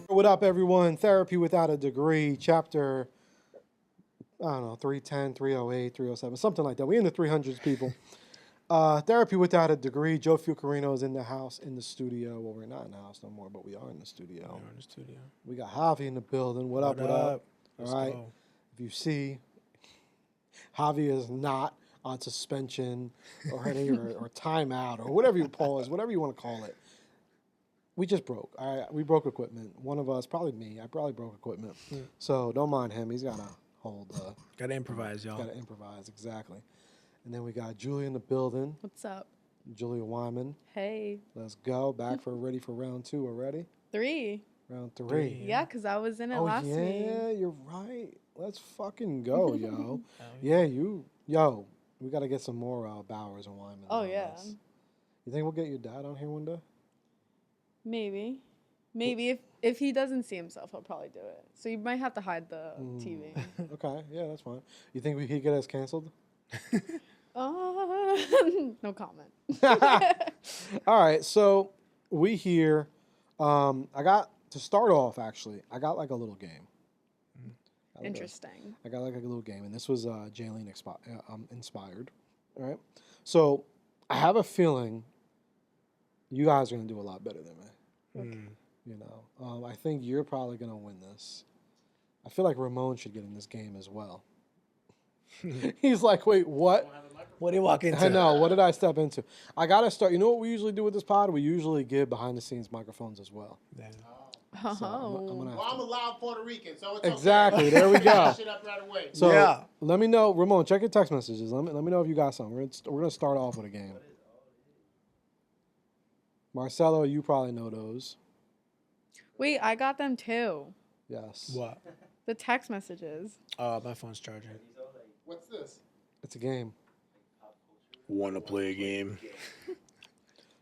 What up, everyone? Therapy Without a Degree, chapter, I don't know, 310, 308, 307, something like that. We in the 300s, people. Therapy Without a Degree. Joe Fucarino is in the house, in the studio. Well, we're not in the house no more, but we are in the studio. We are in the studio. We got Javi in the building. What up? All right. Go. If you see, Javi is not on suspension or timeout or whatever you pause, whatever you want to call it. We just broke. All right, we broke equipment. One of us, probably me. I probably broke equipment. So don't mind him. He's got to hold. Got to improvise, y'all. Got to improvise, exactly. And then we got Julia in the building. What's up? Julia Wyman. Hey. Let's go. Ready for round 2 already? 3. Round 3. Yeah, because I was in it last week. Yeah, you're right. Let's fucking go, yo. Yeah, yo, we got to get some more Bowers and Wyman. Oh, yeah. You think we'll get your dad on here one day? Maybe if he doesn't see himself, he'll probably do it. So you might have to hide the TV. Okay, yeah, that's fine. You think we could get us canceled? No comment. All right, so we here. I got to start off. Actually, I got like a little game. Interesting. I got like a little game, and this was Jalen inspired. All right, so I have a feeling you guys are gonna do a lot better than me. Okay. You know, I think you're probably gonna win this. I feel like Ramon should get in this game as well. He's like, wait, what? What do you walk into? I know. What did I step into? I gotta start. You know what we usually do with this pod? We usually give behind the scenes microphones as well. Yeah. So I'm a loud Puerto Rican, so it's exactly. Okay. There we go. Shit up right away. So yeah. Let me know, Ramon. Check your text messages. Let me know if you got something. We're gonna start off with a game. Marcelo, you probably know those. Wait, I got them too. Yes. What? The text messages. My phone's charging. What's this? It's a game. Want to play a game?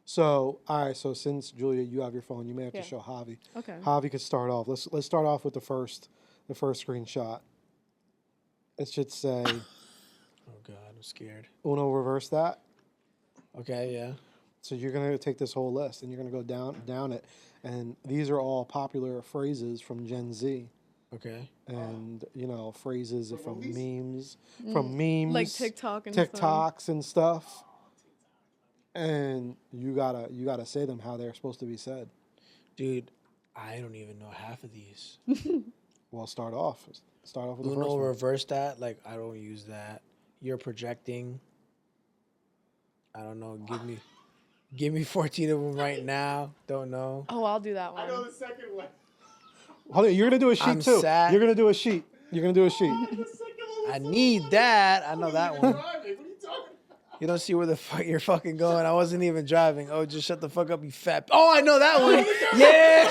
So, all right. So since Julia, you have your phone, you may have to show Javi. Okay. Javi could start off. Let's start off with the first screenshot. It should say. Oh God, I'm scared. Uno, reverse that. Okay, yeah. So you're gonna take this whole list and you're gonna go down it, and these are all popular phrases from Gen Z. Okay. And phrases from movies? memes, like TikTok and TikToks and stuff. And you gotta say them how they're supposed to be said. Dude, I don't even know half of these. Well, start off with the first Uno, one. reverse that. Like, I don't use that. You're projecting. I don't know. Give me 14 of them right now. Don't know. Oh, I'll do that one. I know the second one. Hold on, you're gonna do a sheet I'm too. sad. You're gonna do a sheet. I need that. I know that one. What are you talking about? You don't see where the fuck you're fucking going. I wasn't even driving. Oh, just shut the fuck up, you fat. Oh, I know that one. Yeah.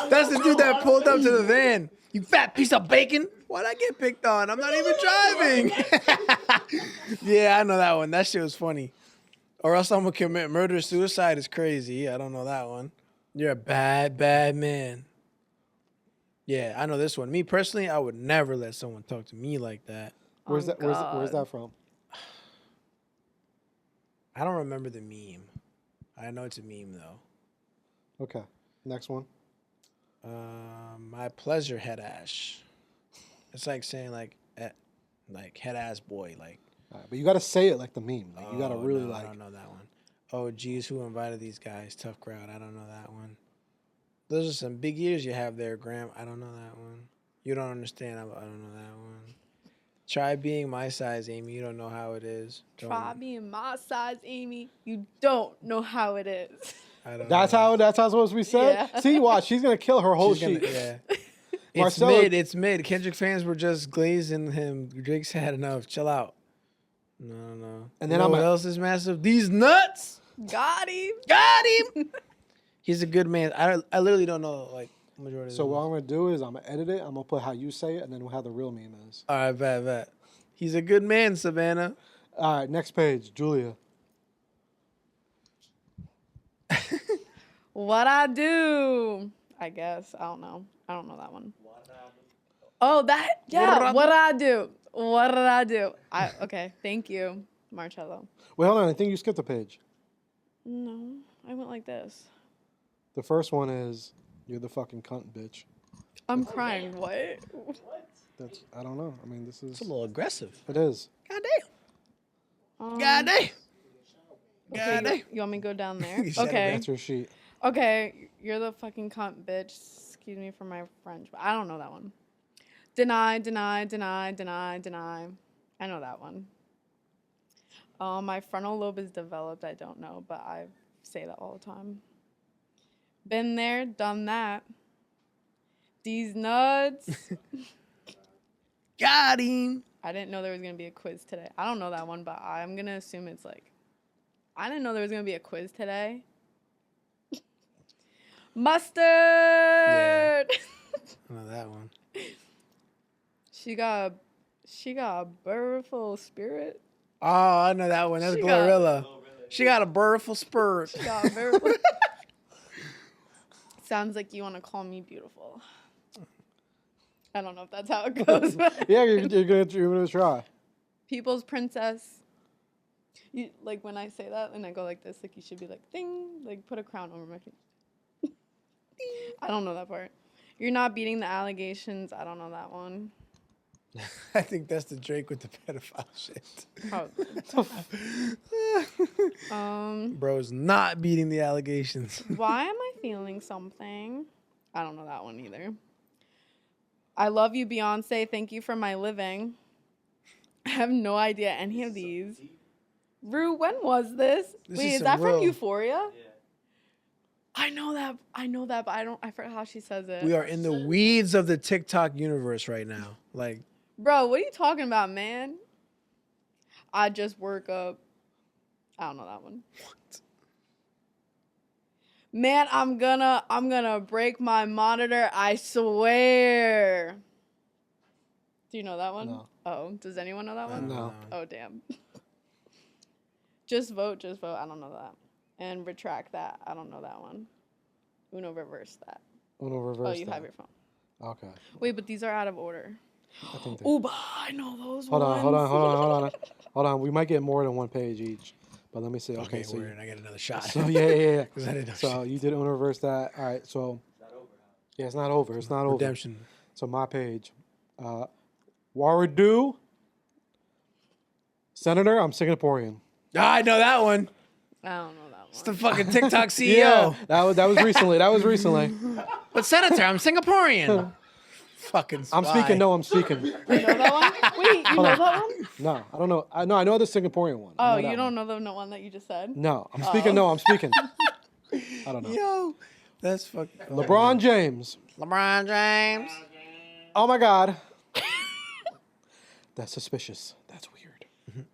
That's the dude that pulled up to the van. You fat piece of bacon. Why'd I get picked on? I'm not even driving. Yeah, I know that one. That shit was funny. Or else I'm gonna commit murder suicide is crazy. I don't know that one. You're a bad, bad man. Yeah, I know this one. Me personally, I would never let someone talk to me like that. Where's that from? I don't remember the meme. I know it's a meme though. Okay, next one. My pleasure, head ash. It's like saying like head ass boy. Like, All right, but you gotta say it like the meme. Like you gotta really I don't know that one. Oh, geez, who invited these guys? Tough crowd. I don't know that one. Those are some big ears you have there, Graham. I don't know that one. You don't understand. I don't know that one. Try being my size, Amy. You don't know how it is. Try being my size, Amy. You don't know how it is. That's how it's supposed to be said. Yeah. See, watch. She's gonna kill her whole sheet. Yeah. It's Marcelo- mid. It's mid. Kendrick fans were just glazing him. Drake's had enough. Chill out. No. And You then know I'm what a- else is massive? These nuts. Got him. Got him. He's a good man. I literally don't know like majority. So of what them. I'm gonna do is I'm gonna edit it. I'm gonna put how you say it, and then how the real meme is. All right, bet. He's a good man, Savannah. All right, next page, Julia. What I do? I guess. I don't know. I don't know that one. Oh, that. Yeah. What I do? What did I do? Okay. Thank you, Marcello. Wait, hold on. I think you skipped a page. No, I went like this. The first one is you're the fucking cunt, bitch. I'm crying. What? That's I don't know. I mean, this is It's a little aggressive. it is. Goddamn. Goddamn. Okay, Goddamn. you want me to go down there? You said Okay. That's your sheet. Okay, you're the fucking cunt, bitch. Excuse me for my French, but I don't know that one. Deny. I know that one. My frontal lobe is developed. I don't know, but I say that all the time. Been there, done that. These nuts. Got him. I didn't know there was going to be a quiz today. I don't know that one, but I'm going to assume it's like, I didn't know there was going to be a quiz today. Mustard! I know that one. She got a beautiful spirit. Oh, I know that one. That's She got- Glorilla. She got a beautiful spirit. She got a beautiful. Sounds like you want to call me beautiful. I don't know if that's how it goes. But Yeah, you're gonna try. People's princess. You, like when I say that and I go like this, like you should be like ding, like put a crown over my face. I don't know that part. You're not beating the allegations. I don't know that one. I think that's the Drake with the pedophile shit. Probably. Bro's not beating the allegations. Why am I feeling something? I don't know that one either. I love you, Beyonce. Thank you for my living. I have no idea any of these. Rue, when was this? This Wait, is is some that from real- Euphoria? Yeah. I know that, but I forgot how she says it. We are in the weeds of the TikTok universe right now. Like, Bro, what are you talking about, man? I just work up. I don't know that one. What? Man, I'm gonna break my monitor, I swear. Do you know that one? No. Oh, does anyone know that one? No. Oh, damn. Just vote. I don't know that. And retract that. I don't know that one. Uno reverse that. Uno reverse. Oh, you that. have your phone. Okay. Wait, but these are out of order. I think they- Oh, but I know those Hold ones. on. We might get more than one page each, but let me see. Okay, okay, so word, I get another shot. so yeah. 'Cause I didn't know So shit. you did Uno reverse that. All right. So yeah, it's not over. It's not over. Redemption. So my page, Waradu, Senator. I'm Singaporean. I know that one. I don't know that one. It's the fucking TikTok CEO. Yeah, that was recently. But Senator, I'm Singaporean. Fucking I'm spy. speaking. No, I'm speaking. You know that one? Wait, you know that one? No, I don't know. I know the Singaporean one. I Oh, know that you don't one. know the one that you just said? No, I'm speaking. No, I'm speaking. I don't know. Yo, that's fucking. LeBron James. LeBron James. Oh my God. That's suspicious. That's weird.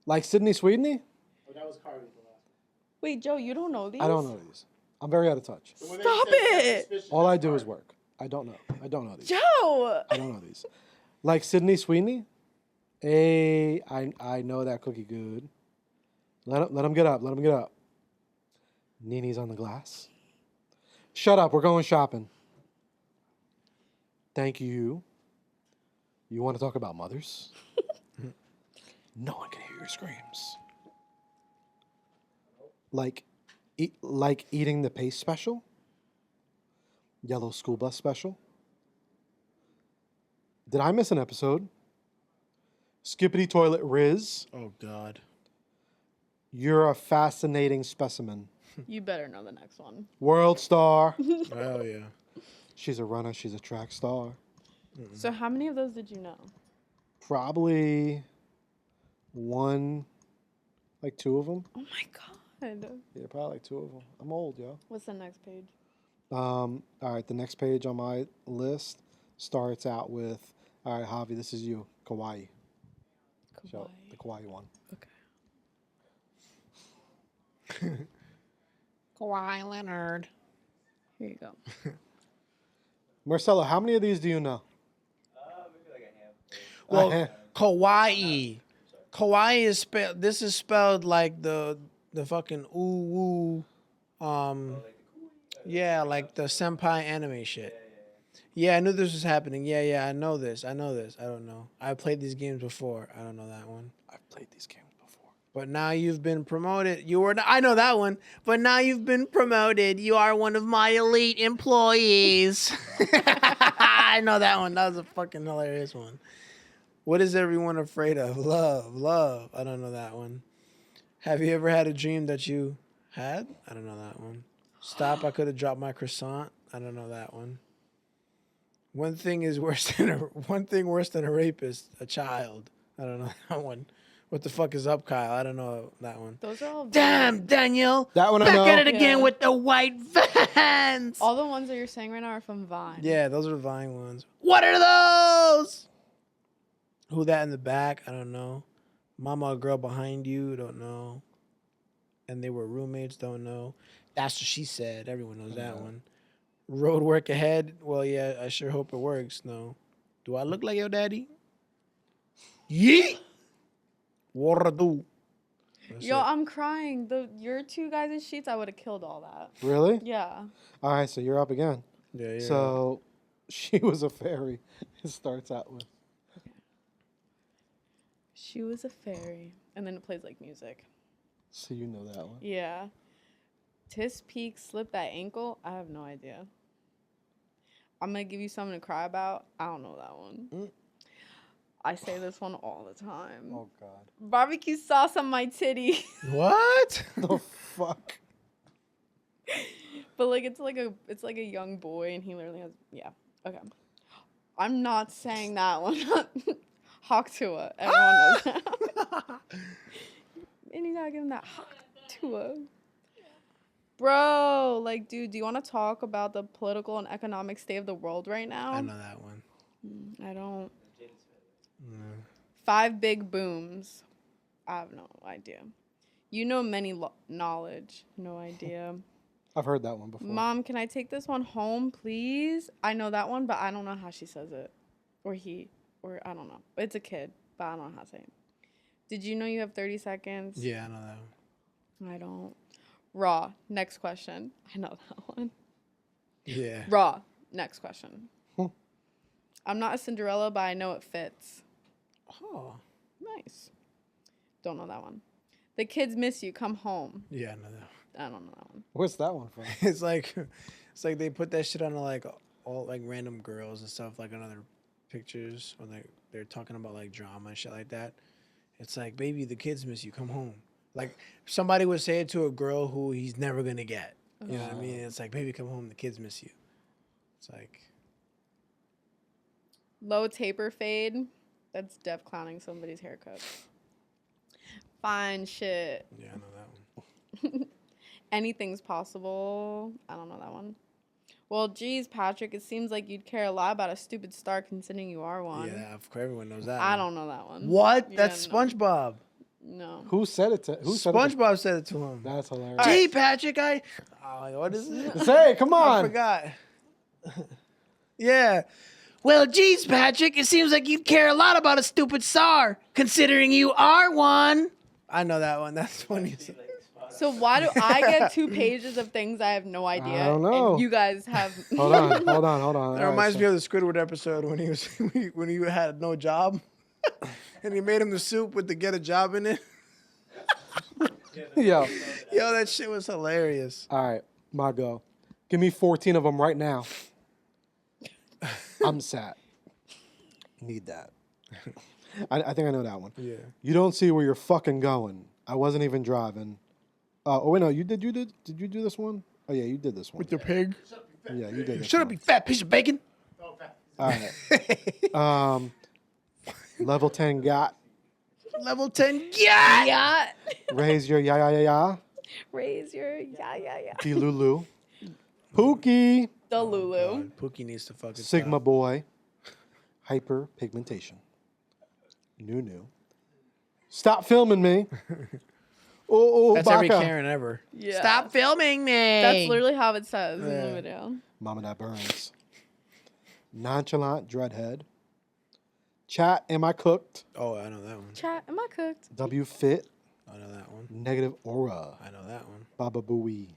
Like Sydney Sweeney? Oh, that was Cardi. the last Wait, Joe, you don't know these? I don't know these. I'm very out of touch. one. When they Stop said that's it! suspicious, All I that's do Cardi. is work. I don't know these. Joe! I don't know these. Like Sydney Sweeney? Hey, I know that cookie good. Let him get up. Let him get up. Nini's on the glass. Shut up. We're going shopping. Thank you. You want to talk about mothers? No one can hear your screams. Like eating the pace special? Yellow school bus special? Did I miss an episode? Skippity toilet Riz. Oh God. You're a fascinating specimen. You better know the next one. World star. Oh yeah. She's a runner. She's a track star. So how many of those did you know? Probably one, like two of them. Oh my God. Yeah, probably like two of them. I'm old, yo. What's the next page? All right, the next page on my list. starts out with, all right, Javi, this is you, kawaii. So, the kawaii one. Okay. Kawhi Leonard. Here you go. Marcelo, how many of these do you know? Maybe like a handful. Well, kawaii. Kawaii is spelled. This is spelled like the fucking ooh woo. Yeah, like the senpai anime shit. Yeah, I knew this was happening. Yeah, I know this. I don't know. I played these games before. I don't know that one. I've played these games before. But now you've been promoted. I know that one. But now you've been promoted. You are one of my elite employees. I know that one. That was a fucking hilarious one. What is everyone afraid of? Love. I don't know that one. Have you ever had a dream that you had? I don't know that one. Stop, I could have dropped my croissant. I don't know that one. One thing worse than a rapist, a child. I don't know that one. What the fuck is up, Kyle? I don't know that one. Those are all Damn, Daniel. That one I Back know. at it again Yeah. with the white vans. all the ones that you're saying right now are from Vine. Yeah, those are the Vine ones. What are those? Who that in the back? I don't know. Mama, a girl behind you? Don't know. And they were roommates? Don't know. That's what she said. Everyone knows that one. Road work ahead? Well, yeah, I sure hope it works. No. Do I look like your daddy? Yeet. What to do? That's Yo, it. I'm crying. Your two guys' sheets, I would have killed all that. Really? Yeah. All right, so you're up again. Yeah. So, she was a fairy. It starts out with. She was a fairy. And then it plays like music. So you know that one. Yeah. Tis Peak slipped that ankle. I have no idea. I'm going to give you something to cry about. I don't know that one. I say this one all the time. Oh, God. Barbecue sauce on my titty. What? The fuck? But like it's like a young boy and he literally has okay. I'm not saying that one. Hawk Tua. Everyone knows that. And you gotta give him that Hawk Tua. Bro, like, dude, do you want to talk about the political and economic state of the world right now? I know that one. I don't. 5 big booms. I have no idea. You know many knowledge. No idea. I've heard that one before. Mom, can I take this one home, please? I know that one, but I don't know how she says it. Or he. Or I don't know. It's a kid, but I don't know how to say it. Did you know you have 30 seconds? Yeah, I know that one. I don't. Raw. Next question. I know that one. Yeah. Raw. Next question. I'm not a Cinderella, but I know it fits. Oh. Nice. Don't know that one. The kids miss you. Come home. Yeah, I know that one. I don't know that one. What's that one from? It's like they put that shit on like all like random girls and stuff like on other pictures when they're talking about like drama and shit like that. It's like, baby, the kids miss you. Come home. Like somebody would say it to a girl who he's never gonna get. You know what I mean? It's like, baby, come home. The kids miss you. It's like Low taper fade. That's Def clowning somebody's haircut. Fine shit. yeah, I know that one. Anything's possible. I don't know that one. Well, geez, Patrick, it seems like you'd care a lot about a stupid star considering you are one. Yeah, of course, everyone knows that. I one. don't know that one. What? Yeah, That's no. SpongeBob. No. Who said it to? Who said it? SpongeBob said it to him. That's hilarious. Gee, Patrick, what is it? Say, come I on. forgot. Yeah. Well, geez, Patrick, it seems like you'd care a lot about a stupid star, considering you are one. I know that one. That's funny. So why do I get 2 pages of things I have no idea? I don't know. And you guys have. Hold on. That reminds me of the Squidward episode when he had no job, and he made him the soup with the get a job in it. Yo. Yo, that shit was hilarious. All right, my go. Give me 14 of them right now. I'm sad. Need that. I think I know that one. Yeah. You don't see where you're fucking going. I wasn't even driving. Oh wait, no, you did. Did you do this one? Oh yeah, you did this one. With your pig. Yeah, you did. This Shut up, one. you fat piece of bacon. Oh, fat. All right. Level 10 got. Level 10. Yeah. Yeah. Raise your ya. Raise your yeah. Be Lulu. Pookie. The Lulu. God, Pookie needs to fucking Sigma stop. boy. Hyperpigmentation. New. Stop filming me. Oh, That's every Baka. Karen ever. Yeah. Stop filming me. That's literally how it says in Yeah. the video. Mama that burns. Nonchalant dreadhead. Chat, am I cooked? Oh, I know that one. Chat, am I cooked? W fit. I know that one. Negative aura. I know that one. Baba booey.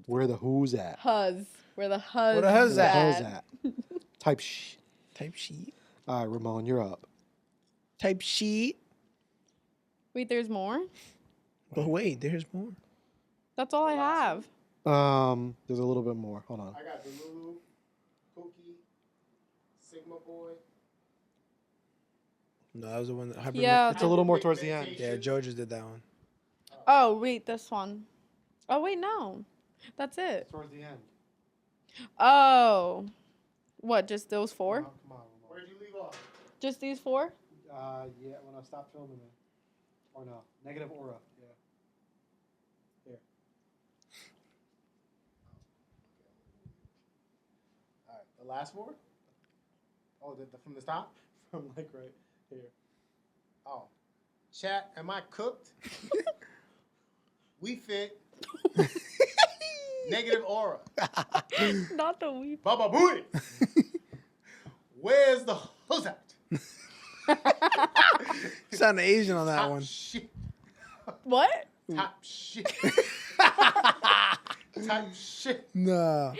Where the who's at? Huzz. Where the huzz Where the huzz Where the at? huzz at? Type shit. Type sheet. All right, Ramon, you're up. Type sheet. Wait, there's more? But wait, there's more. That's all I have. There's a little bit more. Hold on. I got the Lulu, Pookie, Sigma Boy. No, that was the one that Yeah. It's a little more towards the end. Yeah, Joe just did that one. Oh, wait, this one. Oh, wait, no. That's it. Towards the end. Oh. What, just those four? Come on, Ramon. Where'd you leave off? Just these four? Yeah, when I stopped filming it. Or no, negative aura. Yeah. Here. All right, the last four? Oh, from the top? From like right here. Oh. Chat, am I cooked? We fit. Negative aura. Not the weep. Baba booty. Where's the hose at? You sound Asian on that Top one. shit. What? Top shit. Top shit. Nah.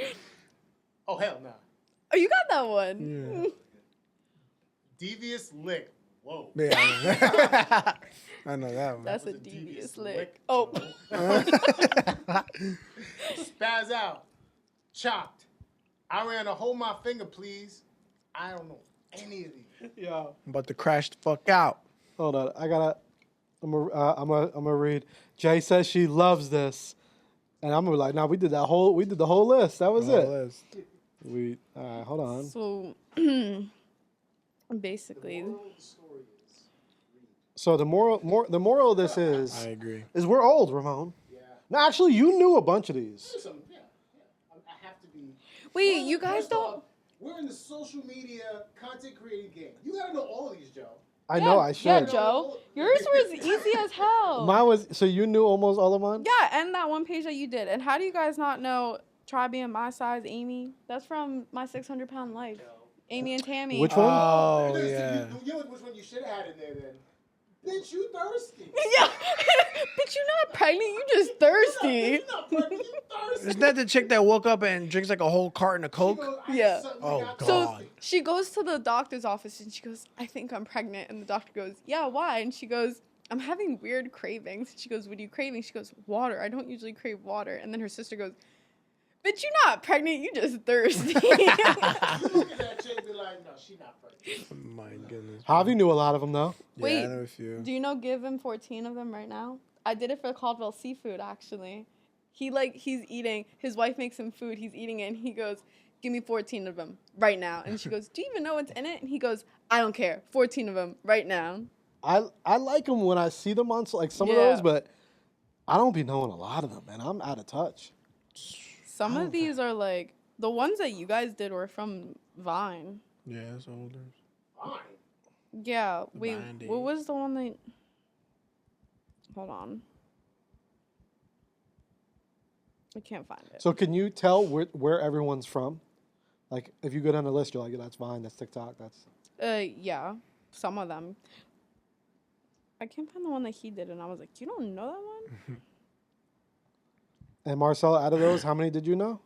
Oh, hell no. Oh, you got that one. Yeah. Devious lick. Whoa. Yeah, I know that one. That's a was a devious devious lick. lick. Oh. Spaz out. Chopped. I ran to hold my finger, please. I don't know any of these. Yeah. I'm about to crash the fuck out. Hold on. I'm gonna read. Jay says she loves this. And I'm gonna be like, nah, we did the whole list. That was it. List. All right, hold on. So, basically, So the moral of this is I agree. we're old, Ramon. Yeah. No, actually, you knew a bunch of these. There's some, yeah. I have to be. wait, Well, you guys first don't. off, we're in the social media content creating game. You gotta know all of these, Joe. I know I should. Yeah, Joe. Yours was easy as hell. Mine was so you knew almost all of mine. Yeah, and that one page that you did. And how do you guys not know Try Being My Size, Amy? That's from My 600-Pound Life. Amy and Tammy. Which one? Oh, Listen, yeah. You know which one you should have had in there then. Bitch, you thirsty. Yeah. Bitch, you're not pregnant. You just thirsty. You're not pregnant, you thirsty. Isn't that the chick that woke up and drinks like a whole carton of She Coke? goes, I Yeah. suddenly Oh, got God. So thirsty. she goes to the doctor's office and she goes, I think I'm pregnant. And the doctor goes, yeah, why? And she goes, I'm having weird cravings. And she goes, what are you craving? She goes, water. I don't usually crave water. And then her sister goes, bitch, you're not pregnant. You just thirsty. You look at that chick and be like, no, she not pregnant. Oh my goodness. Javi knew a lot of them though. Yeah, Wait, I know a few. Do you know give him 14 of them right now? I did it for Caldwell Seafood, actually. He's eating. His wife makes him food. He's eating it. And he goes, give me 14 of them right now. And she goes, do you even know what's in it? And he goes, I don't care. 14 of them right now. I like them when I see them on like some of Yeah. those, but I don't be knowing a lot of them, man. I'm out of touch. Some of these are like, the ones that you guys did were from Vine. Yeah, it's older. Fine. Yeah, wait, Vine what days. was the one that... Hold on. I can't find it. So can you tell where everyone's from? Like if you go down the list, you're like, yeah, that's Vine, that's TikTok, that's. Yeah, some of them. I can't find the one that he did, and I was like, you don't know that one? And Marcel, out of those, how many did you know?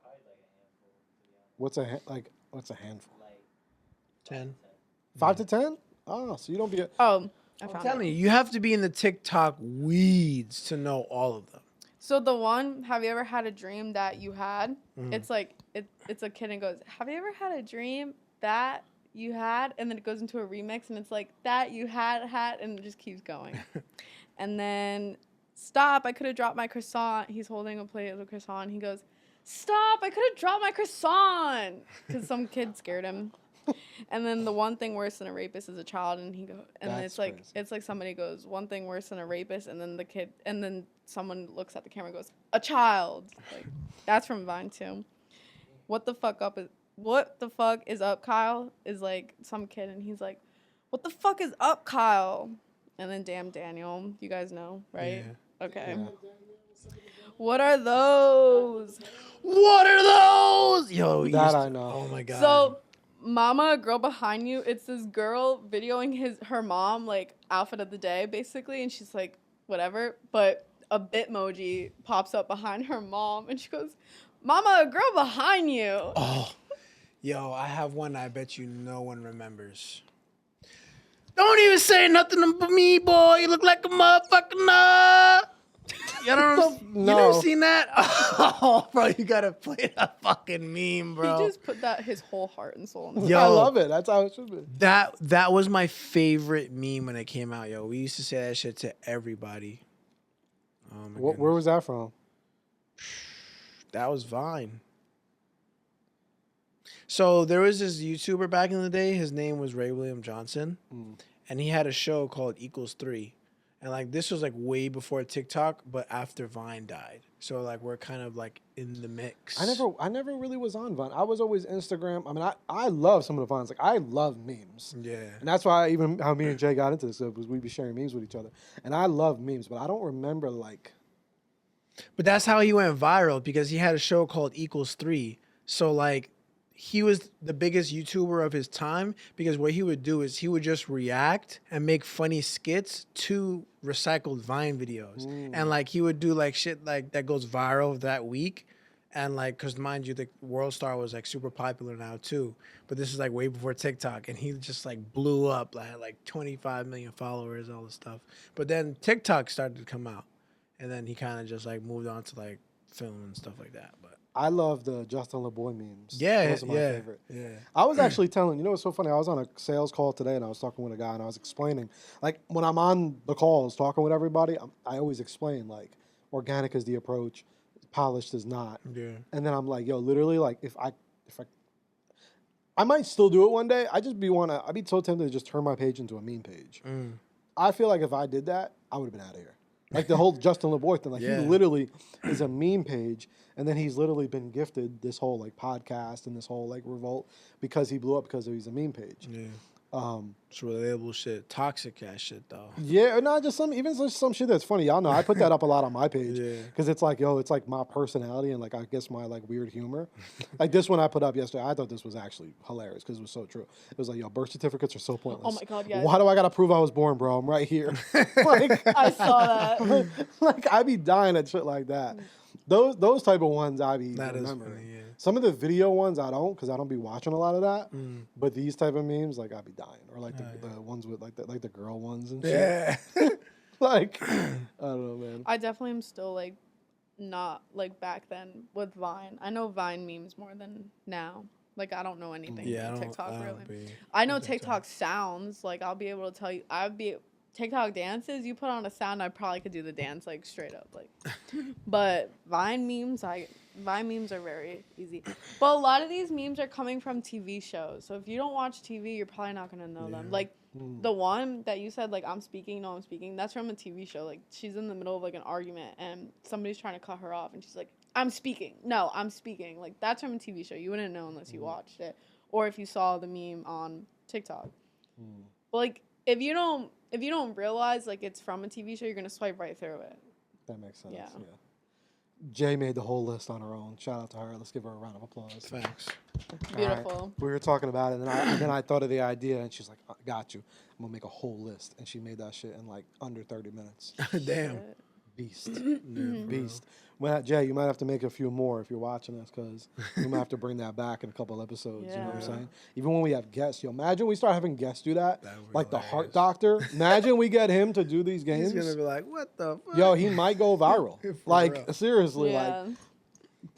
Probably like a handful, to be honest. What's a handful? Like 10. 5 to 10? Oh, so you don't be. Oh, I I'm found telling it. you, you have to be in the TikTok weeds to know all of them. So the one, have you ever had a dream that you had? Mhm. It's like, it's a kid and goes, have you ever had a dream that you had? And then it goes into a remix and it's like, that you had, and it just keeps going. And then, stop, I could have dropped my croissant. He's holding a plate of a croissant. He goes, stop, I could have dropped my croissant. Because some kid scared him. And then the one thing worse than a rapist is a child, and That's it's like crazy. it's like somebody goes, one thing worse than a rapist, and then someone looks at the camera and goes, a child. Like that's from Vine too. What the fuck up is what the fuck is up, Kyle? Is like some kid, and he's like, what the fuck is up, Kyle? And then damn Daniel, you guys know, right? Yeah. Okay. Yeah. What are those? What are those? Yo, you That used I to- know. Oh my god. So, Mama, girl behind you, it's this girl videoing her mom, like, outfit of the day, basically, and she's like, whatever, but a Bitmoji pops up behind her mom, and she goes, Mama, a girl behind you. Oh, yo, I have one I bet you no one remembers. Don't even say nothing to me, boy. You look like a motherfucking You don't. You No. never seen that? Oh, bro, you gotta play that fucking meme, bro. He just put his whole heart and soul into it. Yo. I love it. That's how it should be. That was my favorite meme when it came out, yo. We used to say that shit to everybody. Oh my Where goodness. was that from? That was Vine. So there was this YouTuber back in the day. His name was Ray William Johnson, and he had a show called Equals 3. And like this was like way before TikTok, but after Vine died. So like we're kind of like in the mix. I never really was on Vine. I was always Instagram. I mean, I love some of the Vines. Like I love memes. Yeah. And that's why even how me and Jay got into this was we'd be sharing memes with each other. And I love memes, but I don't remember like. But that's how he went viral because he had a show called Equals 3. So like he was the biggest YouTuber of his time because what he would do is he would just react and make funny skits to recycled Vine videos. And like he would do like shit like that goes viral that week. And like, cause mind you, the World Star was like super popular now too. But this is like way before TikTok, and he just like blew up, like 25 million followers, all this stuff. But then TikTok started to come out, and then he kind of just like moved on to like film and stuff like that. But I love the Justin LeBoy memes. yeah, Those are my favorite. yeah. I was actually telling, you know what's so funny? I was on a sales call today and I was talking with a guy and I was explaining, like when I'm on the calls talking with everybody, I always explain like organic is the approach, polished is not. Yeah. And then I'm like, yo, literally, like if I might still do it one day. I'd be so tempted to just turn my page into a meme page. I feel like if I did that, I would have been out of here. Like the whole Justin LeBoy thing, like Yeah. he literally is a meme page, and then he's literally been gifted this whole like podcast and this whole like revolt because he blew up because he's a meme page. Yeah. It's relatable shit, toxic ass shit though. Yeah, or not just some shit that's funny. Y'all know I put that up a lot on my page Yeah. because it's like, yo, it's like my personality and like I guess my like weird humor. Like this one I put up yesterday, I thought this was actually hilarious because it was so true. It was like, yo, birth certificates are so pointless. Oh my God, yes. Why do I gotta prove I was born, bro? I'm right here. Like I saw that. like I be dying at shit like that. Those type of ones I be That is remembering. funny, yeah. Some of the video ones I don't because I don't be watching a lot of that. But these type of memes, like I be dying, or like the ones with like the girl ones and shit. Yeah. Like I don't know, man. I definitely am still like not like back then with Vine. I know Vine memes more than now. Like I don't know anything Yeah, about I TikTok don't really. be I know on TikTok sounds. Like I'll be able to tell you. TikTok dances. You put on a sound, I probably could do the dance like straight up. Like, but Vine memes are very easy. But a lot of these memes are coming from TV shows. So if you don't watch TV, you're probably not gonna know them. Like the one that you said, like I'm speaking, no, I'm speaking. That's from a TV show. Like she's in the middle of like an argument and somebody's trying to cut her off, and she's like, "I'm speaking, no, I'm speaking." Like that's from a TV show. You wouldn't know unless you watched it, or if you saw the meme on TikTok. But like if you don't realize like it's from a TV show, you're gonna swipe right through it. That makes sense. Yeah. Yeah. Jay made the whole list on her own. Shout out to her. Let's give her a round of applause. Thanks. Beautiful. We were talking about it, and then I thought of the idea, and she's like, "I got you. I'm gonna make a whole list," and she made that shit in like under 30 minutes. Damn. Beast, beast. Well, Jay, you might have to make a few more if you're watching this, because we might have to bring that back in a couple episodes. You know what I'm Yeah. saying? Even when we have guests, yo, imagine we start having guests do that, That would be like the Heart hilarious. Doctor. Imagine we get him to do these games. He's gonna be like, what the fuck? Yo, he might go viral. For Like real. seriously, Yeah.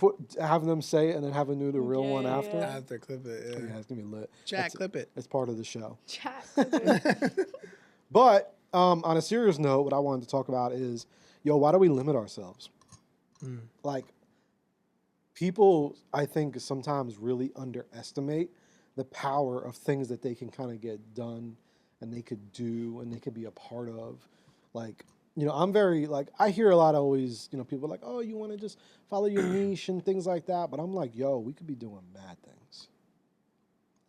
like having them say it and then having to do the real one Yeah, after. yeah. I have to clip it. Yeah, Yeah. it's gonna be lit. Chat, clip it. It's part of the show. Chat. But on a serious note, what I wanted to talk about is, yo, why do we limit ourselves? Like, people, I think, sometimes really underestimate the power of things that they can kind of get done and they could do and they could be a part of. Like, you know, I'm very, like, I hear a lot of always, you know, people like, oh, you want to just follow your niche and things like that. But I'm like, yo, we could be doing mad things.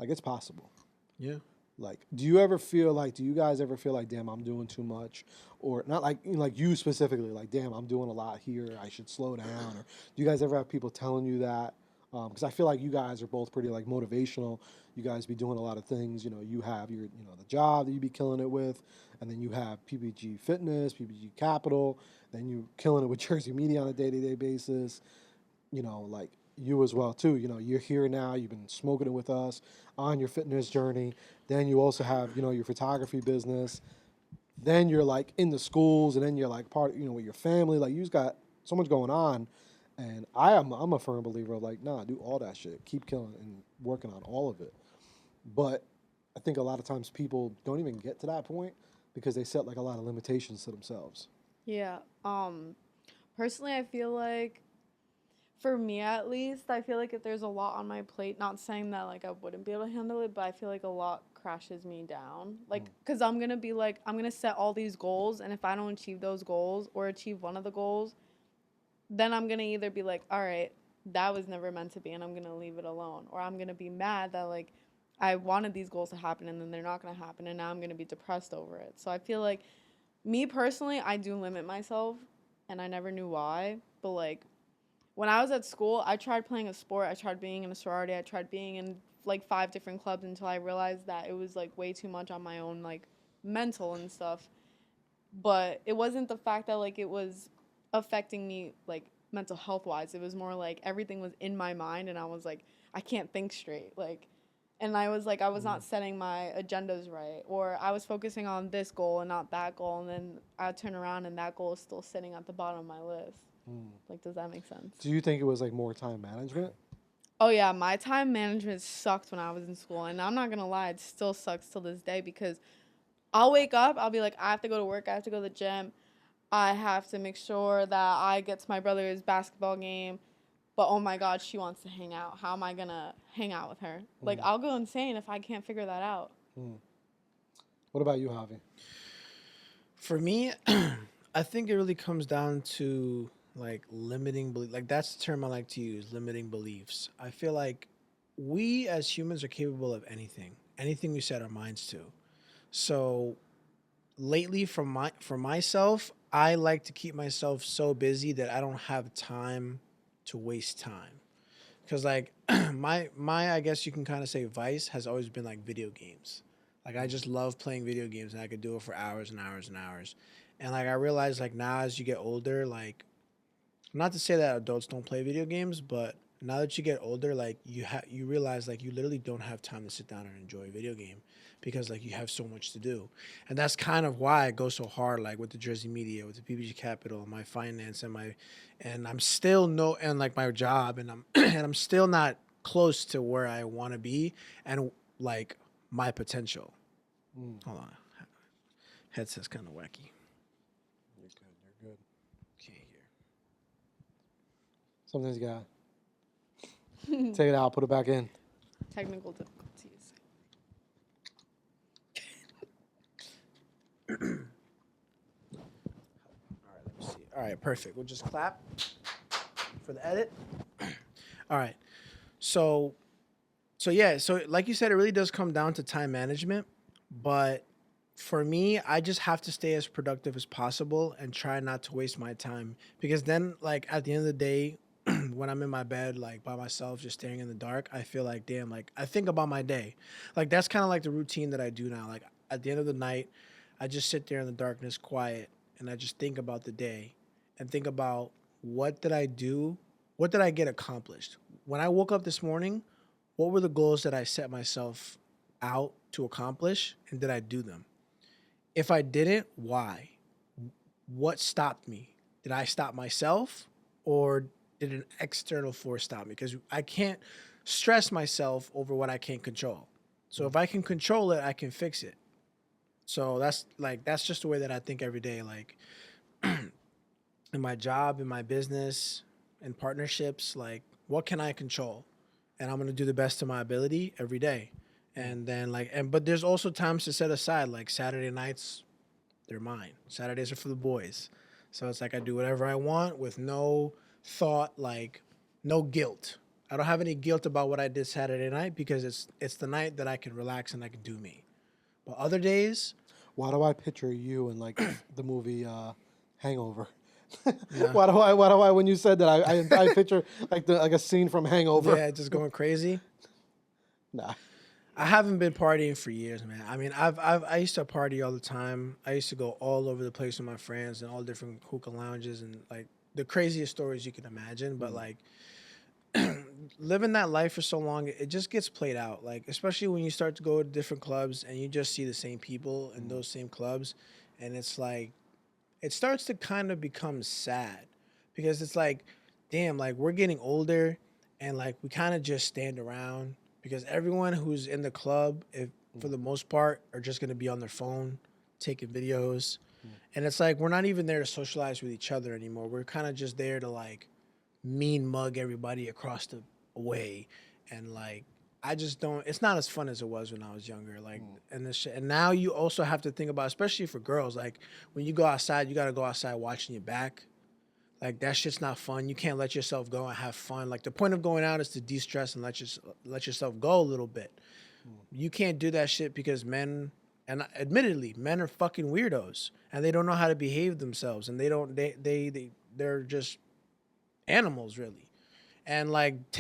Like it's possible. Yeah. Like, do you guys ever feel like, damn, I'm doing too much? Or not like, like you specifically, like, damn, I'm doing a lot here. I should slow down. Or do you guys ever have people telling you that? Because I feel like you guys are both pretty like motivational. You guys be doing a lot of things. You have your, the job that you be killing it with. And then you have PPG Fitness, PPG Capital. Then you killing it with Jersey Media on a day-to-day basis. Like you as well too. You're here now. You've been smoking it with us on your fitness journey. Then you also have, your photography business. Then you're like in the schools, and then you're like part, with your family. Like you've got so much going on. And I'm a firm believer of like, nah, do all that shit. Keep killing and working on all of it. But I think a lot of times people don't even get to that point because they set like a lot of limitations to themselves. Yeah. Personally, I feel like, for me at least, I feel like if there's a lot on my plate, not saying that like I wouldn't be able to handle it, but I feel like a lot crashes me down. Like, because I'm going to be like, I'm going to set all these goals, and if I don't achieve those goals or achieve one of the goals, then I'm going to either be like, all right, that was never meant to be, and I'm going to leave it alone. Or I'm going to be mad that like I wanted these goals to happen and then they're not going to happen, and now I'm going to be depressed over it. So I feel like, me personally, I do limit myself, and I never knew why, but like, when I was at school, I tried playing a sport. I tried being in a sorority. I tried being in like 5 different clubs until I realized that it was like way too much on my own like mental and stuff. But it wasn't the fact that like it was affecting me like mental health wise. It was more like everything was in my mind, and I was like, I can't think straight. Like, and I was like, I was not setting my agendas right, or I was focusing on this goal and not that goal, and then I turn around and that goal is still sitting at the bottom of my list. Like, does that make sense? Do you think it was like more time management? Oh, yeah. My time management sucked when I was in school. And I'm not going to lie, it still sucks till this day, because I'll wake up, I'll be like, I have to go to work, I have to go to the gym. I have to make sure that I get to my brother's basketball game. But, oh, my God, she wants to hang out. How am I going to hang out with her? Like, I'll go insane if I can't figure that out. What about you, Javi? For me, I think it really comes down to like limiting belief. Like that's the term I like to use, limiting beliefs. I feel like we as humans are capable of anything we set our minds to. So lately, for myself, I like to keep myself so busy that I don't have time to waste time. Because like my I guess you can kind of say vice has always been like video games. Like I just love playing video games, and I could do it for hours and hours and hours. And like I realize like now as you get older, like not to say that adults don't play video games, but now that you get older, like you realize like you literally don't have time to sit down and enjoy a video game because like you have so much to do. And that's kind of why I go so hard like with the Jersey Media, with the PPG Capital, my finance and I'm still and like my job, and I'm and I'm still not close to where I want to be and like my potential. Hold on. Headset's kind of wacky. You're good. You're good. Can't hear. Sometimes you gotta take it out, put it back in. Technical difficulties. All right, let me see. All right, perfect. We'll just clap for the edit. All right. So yeah, so like you said, it really does come down to time management, but for me, I just have to stay as productive as possible and try not to waste my time, because then like at the end of the day, when I'm in my bed like by myself just staring in the dark, I feel like damn, like I think about my day. Like that's kind of like the routine that I do now. Like at the end of the night, I just sit there in the darkness, quiet, and I just think about the day and think about what did I do? What did I get accomplished? When I woke up this morning, what were the goals that I set myself out to accomplish, and did I do them? If I didn't, why? What stopped me? Did I stop myself, or did an external force stop me? Because I can't stress myself over what I can't control. So if I can control it, I can fix it. So that's just the way that I think every day. Like in my job, in my business, in partnerships, like what can I control? And I'm gonna do the best of my ability every day. And then but there's also times to set aside, like Saturday nights, they're mine. Saturdays are for the boys. So it's like I do whatever I want with no thought, like no guilt. I don't have any guilt about what I did Saturday night because it's the night that I can relax and I can do me. But other days, Why do I picture you in like the movie Hangover? Yeah. Why do I when you said that I picture like a scene from Hangover? yeah, just going crazy. Nah. I haven't been partying for years, man. I mean, I used to party all the time. I used to go all over the place with my friends and all different hookah lounges and like the craziest stories you can imagine. But like living that life for so long, it just gets played out. Like especially when you start to go to different clubs and you just see the same people in those same clubs, and it's like it starts to kind of become sad because it's like, damn, like we're getting older and like we kind of just stand around because everyone who's in the club, if for the most part, are just gonna be on their phone taking videos. And it's like we're not even there to socialize with each other anymore. We're kind of just there to like mean mug everybody across the way. And like I just don't it's not as fun as it was when I was younger. Like and this shit and now you also have to think about, especially for girls, like when you go outside, you gotta go outside watching your back. Like that shit's not fun. You can't let yourself go and have fun. Like the point of going out is to de-stress and let yourself go a little bit. You can't do that shit because men, and admittedly, men are fucking weirdos and they don't know how to behave themselves and they're just animals really. And like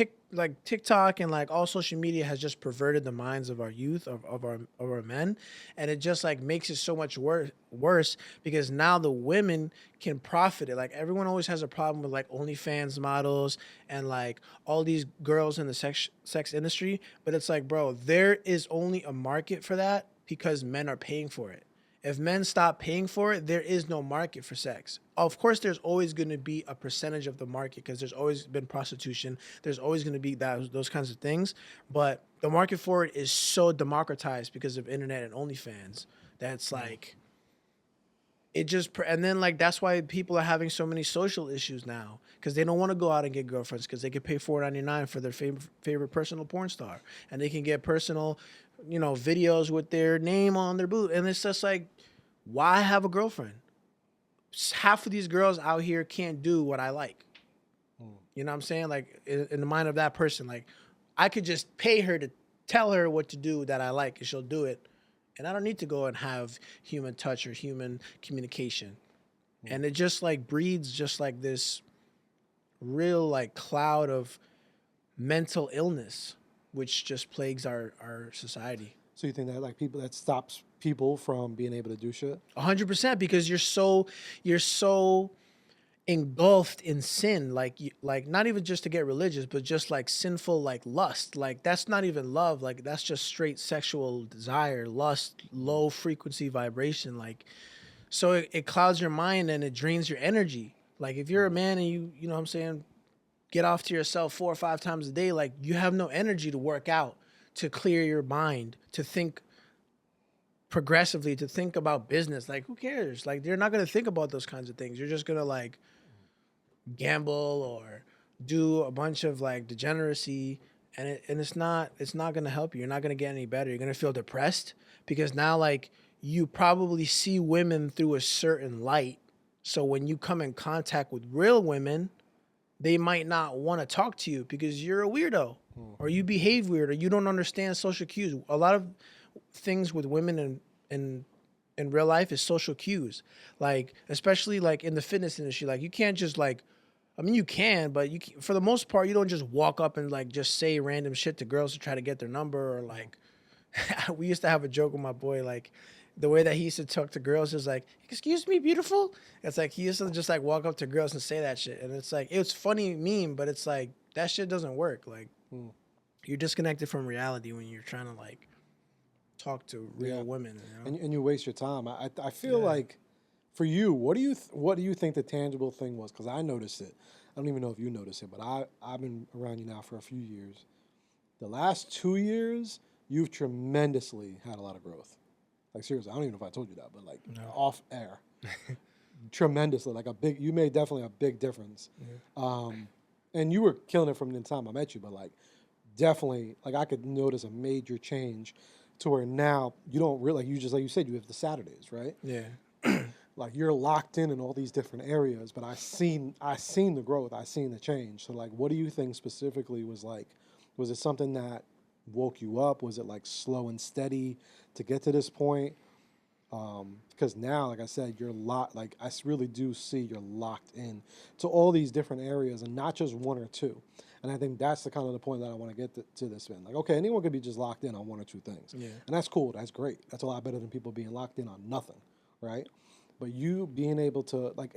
TikTok and like all social media has just perverted the minds of our youth, of our men, and it just like makes it so much worse because now the women can profit it. Like everyone always has a problem with like OnlyFans models and like all these girls in the sex industry, but it's like, bro, there is only a market for that because men are paying for it. If men stop paying for it, there is no market for sex. Of course, there's always going to be a percentage of the market because there's always been prostitution. There's always going to be those kinds of things. But the market for it is so democratized because of internet and OnlyFans that's like, it just, and then like, that's why people are having so many social issues now because they don't want to go out and get girlfriends because they can pay $4.99 for their favorite personal porn star. And they can get personal, videos with their name on their boot. And it's just like, why have a girlfriend? Half of these girls out here can't do what I like. You know what I'm saying? Like in the mind of that person, like I could just pay her to tell her what to do that I like and she'll do it. And I don't need to go and have human touch or human communication. And it just like breeds just like this real like cloud of mental illness, which just plagues our society. So you think that like that stops people from being able to do shit? 100% because you're so engulfed in sin, like not even just to get religious, but just like sinful like lust. Like that's not even love. Like that's just straight sexual desire, lust, low frequency vibration. Like so it clouds your mind and it drains your energy. Like if you're a man and you know what I'm saying, get off to yourself 4 or 5 times a day, like you have no energy to work out, to clear your mind, to think progressively, to think about business. Like who cares? Like you're not going to think about those kinds of things. You're just going to like gamble or do a bunch of like degeneracy and it's not going to help you. You're not going to get any better. You're going to feel depressed because now like you probably see women through a certain light. So when you come in contact with real women, they might not want to talk to you because you're a weirdo or you behave weird or you don't understand social cues. A lot of things with women in real life is social cues. Like, especially like in the fitness industry, like you can't just like, I mean, you can, but for the most part, you don't just walk up and like just say random shit to girls to try to get their number or like, we used to have a joke with my boy, like, the way that he used to talk to girls is like, excuse me, beautiful. It's like he used to just like walk up to girls and say that shit. And it's like, it's funny meme, but it's like, that shit doesn't work. Like, you're disconnected from reality when you're trying to like talk to real women. You know? And you waste your time. I feel like for you, what do you think the tangible thing was? Because I noticed it. I don't even know if you noticed it, but I've been around you now for a few years. The last 2 years, you've tremendously had a lot of growth. Like seriously, I don't even know if I told you that, but like off air, tremendously, like you made definitely a big difference. And you were killing it from the time I met you, but like definitely, like I could notice a major change to where now you don't really, like you said, you have the Saturdays, right? Yeah. like you're locked in all these different areas, but I seen the growth, I seen the change. So like, what do you think specifically was like? Was it something that woke you up? Was it like slow and steady to get to this point? Because now, like I said, you're locked. Like really do see you're locked in to all these different areas, and not just one or two. And I think that's the kind of the point that I want to get to this in. Like, okay, anyone could be just locked in on one or two things, Yeah. and that's cool. That's great. That's a lot better than people being locked in on nothing, right? But you being able to like,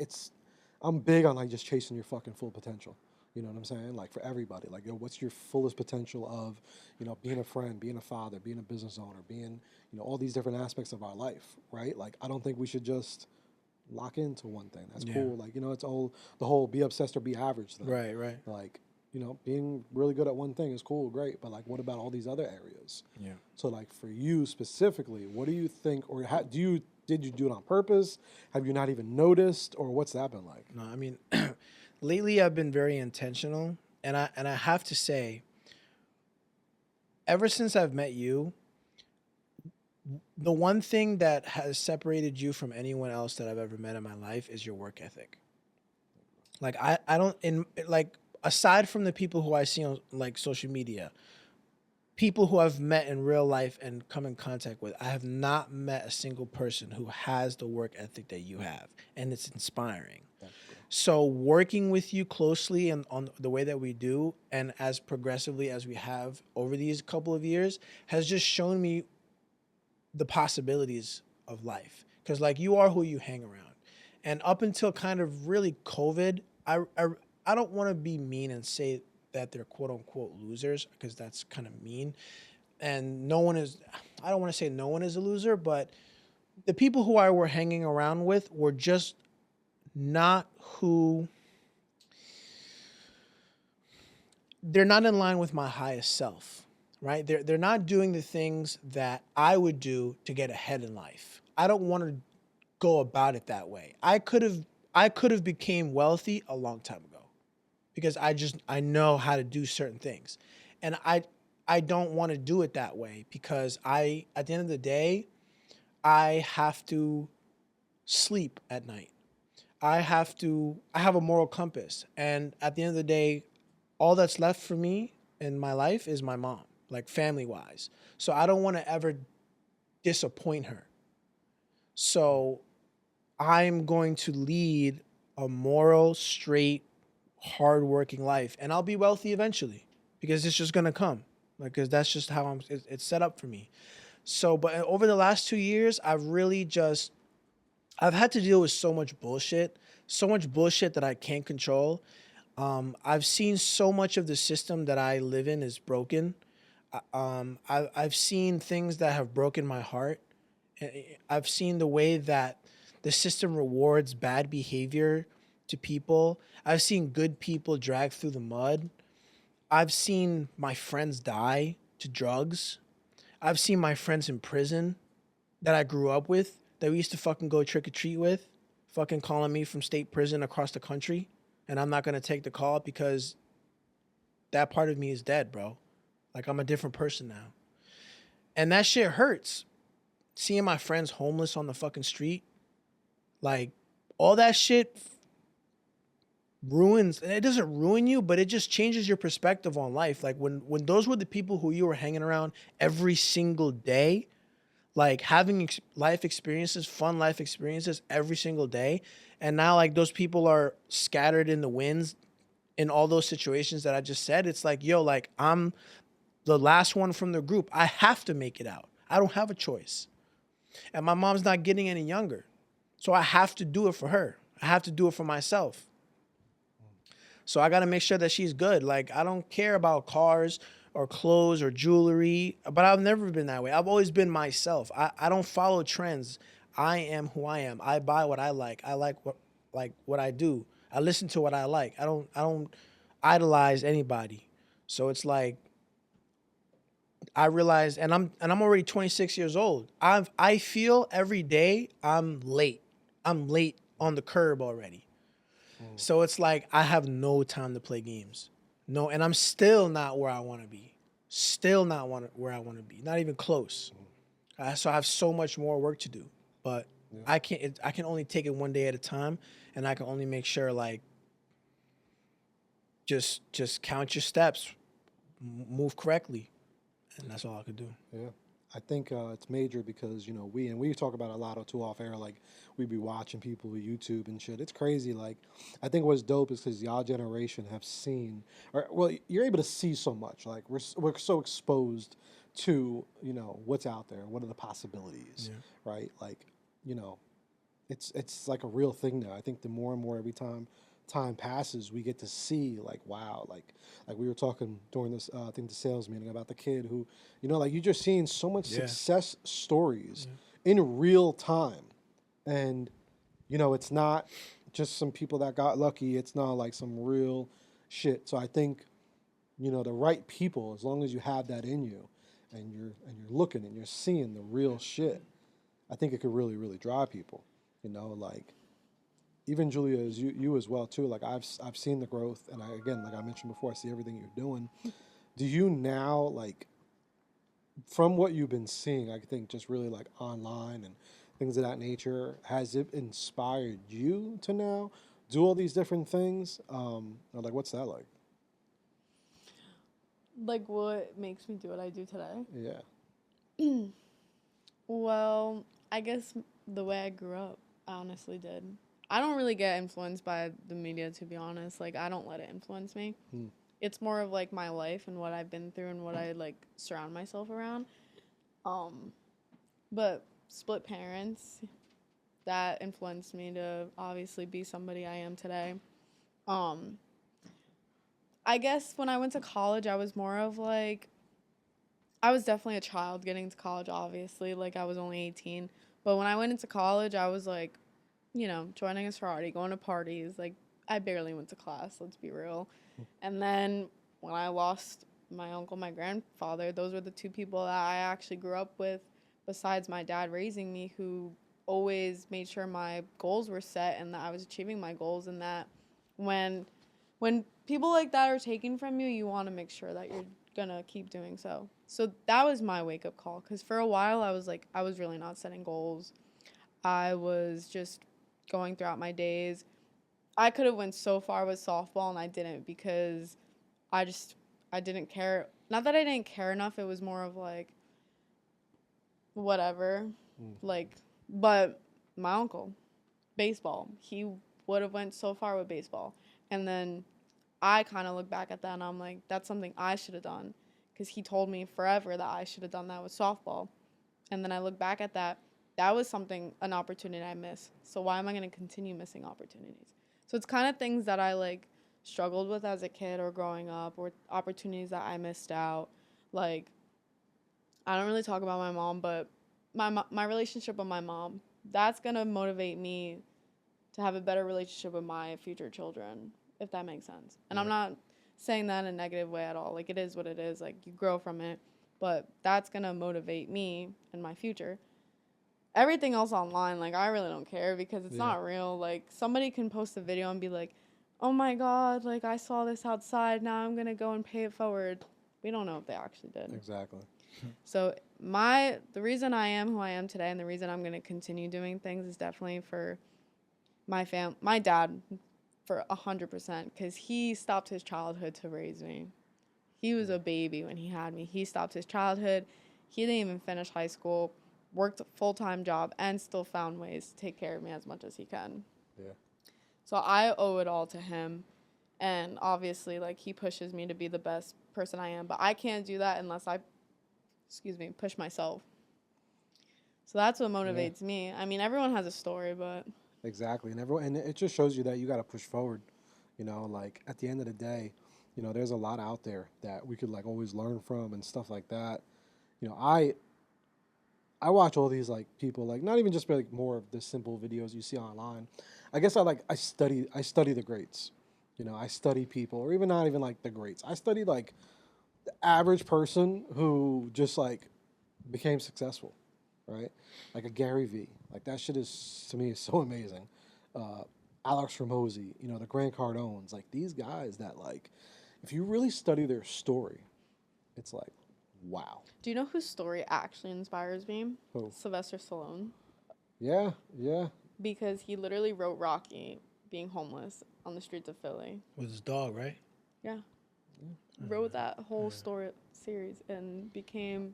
I'm big on like just chasing your fucking full potential. You know what I'm saying? Like for everybody, like, yo, what's your fullest potential of, being a friend, being a father, being a business owner, being, all these different aspects of our life, right? Like, I don't think we should just lock into one thing. That's cool. Like, it's all the whole be obsessed or be average thing. Right, right. Like, being really good at one thing is cool, great. But like, what about all these other areas? Yeah. So like for you specifically, what do you think, or did you do it on purpose? Have you not even noticed, or what's that been like? No, I mean, lately I've been very intentional, and I have to say, ever since I've met you, the one thing that has separated you from anyone else that I've ever met in my life is your work ethic. Like I don't aside from the people who I see on like social media, people who I've met in real life and come in contact with, I have not met a single person who has the work ethic that you have, and it's inspiring. So working with you closely and on the way that we do, and as progressively as we have over these couple of years, has just shown me the possibilities of life. Because like you are who you hang around, and up until kind of really COVID, I don't want to be mean and say that they're quote unquote losers, because that's kind of mean. And no one is, I don't want to say no one is a loser, but the people who I were hanging around with were just not who, they're not in line with my highest self, right? They're not doing the things that I would do to get ahead in life. I don't want to go about it that way. I could have became wealthy a long time ago, because I know how to do certain things. And I don't want to do it that way, because at the end of the day, I have to sleep at night. I have a moral compass. And at the end of the day, all that's left for me in my life is my mom, like family wise. So I don't want to ever disappoint her. So I'm going to lead a moral, straight, hardworking life, and I'll be wealthy eventually, because it's just going to come. Like, because that's just how it's set up for me. So, but over the last 2 years, I've had to deal with so much bullshit that I can't control. I've seen so much of the system that I live in is broken. I've seen things that have broken my heart. I've seen the way that the system rewards bad behavior to people. I've seen good people dragged through the mud. I've seen my friends die to drugs. I've seen my friends in prison that I grew up with, that we used to fucking go trick or treat with, fucking calling me from state prison across the country, and I'm not gonna take the call because that part of me is dead, bro. Like, I'm a different person now. And that shit hurts. Seeing my friends homeless on the fucking street, like, all that shit ruins, and it doesn't ruin you, but it just changes your perspective on life. Like, when those were the people who you were hanging around every single day, like having life experiences, fun life experiences every single day, and now like those people are scattered in the winds in all those situations that I just said, it's like, yo, like, I'm the last one from the group. I have to make it out. I don't have a choice. And my mom's not getting any younger, so I have to do it for her. I have to do it for myself. So I got to make sure that she's good. Like, I don't care about cars or clothes or jewelry, but I've never been that way. I've always been myself. I don't follow trends. I am who I am. I buy what I like. I like what I do. I listen to what I like. I don't idolize anybody. So it's like, I realize, and I'm already 26 years old. I feel every day I'm late. I'm late on the curb already. So it's like, I have no time to play games. No, and I'm still not where I want to be. Still not where I want to be. Not even close. So I have so much more work to do. But I can only take it one day at a time, and I can only make sure like just count your steps, move correctly, and that's all I could do. Yeah. I think it's major because, you know, we talk about a lot of too off air, like we be watching people with YouTube and shit. It's crazy. Like, I think what's dope is because y'all generation have seen, or well, you're able to see so much. Like we're so exposed to, you know, what's out there, what are the possibilities, right? Like, you know, it's like a real thing now. I think the more and more every time passes, we get to see like, wow, like we were talking during this I think the sales meeting about the kid who, you know, like you're just seeing so much success stories in real time, and you know, it's not just some people that got lucky. It's not like some real shit. So I think, you know, the right people, as long as you have that in you, and you're looking and you're seeing the real shit, I think it could really really drive people. You know, like even Julia, as you as well too. Like I've seen the growth, and again, like I mentioned before, I see everything you're doing. Do you now, like, from what you've been seeing, I think just really like online and things of that nature, has it inspired you to now do all these different things? Or like, what's that like? Like, what makes me do what I do today? Yeah. Well, I guess the way I grew up, I honestly did. I don't really get influenced by the media, to be honest. Like, I don't let it influence me. It's more of like my life and what I've been through and what I like surround myself around. But split parents, that influenced me to obviously be somebody I am today. I guess when I went to college, I was more of like, I was definitely a child getting to college, obviously. Like, I was only 18. But when I went into college, I was like, you know, joining a sorority, going to parties. Like, I barely went to class, let's be real. And then when I lost my uncle, my grandfather, those were the two people that I actually grew up with, besides my dad raising me, who always made sure my goals were set and that I was achieving my goals, and that when people like that are taken from you, you want to make sure that you're gonna keep doing so. So that was my wake-up call, because for a while I was like, I was really not setting goals. I was just going throughout my days. I could have went so far with softball, and I didn't, because I didn't care. Not that I didn't care enough, it was more of like, whatever. Like, but my uncle, baseball, he would have went so far with baseball. And then I kind of look back at that and I'm like, that's something I should have done, because he told me forever that I should have done that with softball. And then I look back at that. That was an opportunity I missed. So why am I going to continue missing opportunities? So it's kind of things that I like struggled with as a kid or growing up, or opportunities that I missed out. Like, I don't really talk about my mom, but my relationship with my mom, that's going to motivate me to have a better relationship with my future children, if that makes sense. And I'm not saying that in a negative way at all. Like, it is what it is. Like, you grow from it. But that's going to motivate me in my future. Everything else online, like, I really don't care, because it's not real. Like, somebody can post a video and be like, oh my God, like, I saw this outside, now I'm going to go and pay it forward. We don't know if they actually did. Exactly. So the reason I am who I am today, and the reason I'm going to continue doing things, is definitely for my dad, for 100%, because he stopped his childhood to raise me. He was a baby when he had me. He stopped his childhood. He didn't even finish high school, worked a full-time job, and still found ways to take care of me as much as he can. Yeah. So I owe it all to him. And obviously, like, he pushes me to be the best person I am. But I can't do that unless I, push myself. So that's what motivates me. I mean, everyone has a story, but... Exactly. And it just shows you that you got to push forward. You know, like, at the end of the day, you know, there's a lot out there that we could, like, always learn from and stuff like that. You know, I watch all these, like, people, like, not even just like more of the simple videos you see online. I guess I study the greats. You know, I study people, or even not even like the greats. I study like the average person who just like became successful, right? Like a Gary V. Like, that shit is, to me, is so amazing. Alex Ramosi, you know, the Grant Cardones, like, these guys that, like, if you really study their story, it's like, wow. Do you know whose story actually inspires me? Who? Sylvester Stallone. Yeah, yeah. because he literally wrote Rocky being homeless on the streets of Philly. With his dog, right? Yeah. Wrote that whole story series and became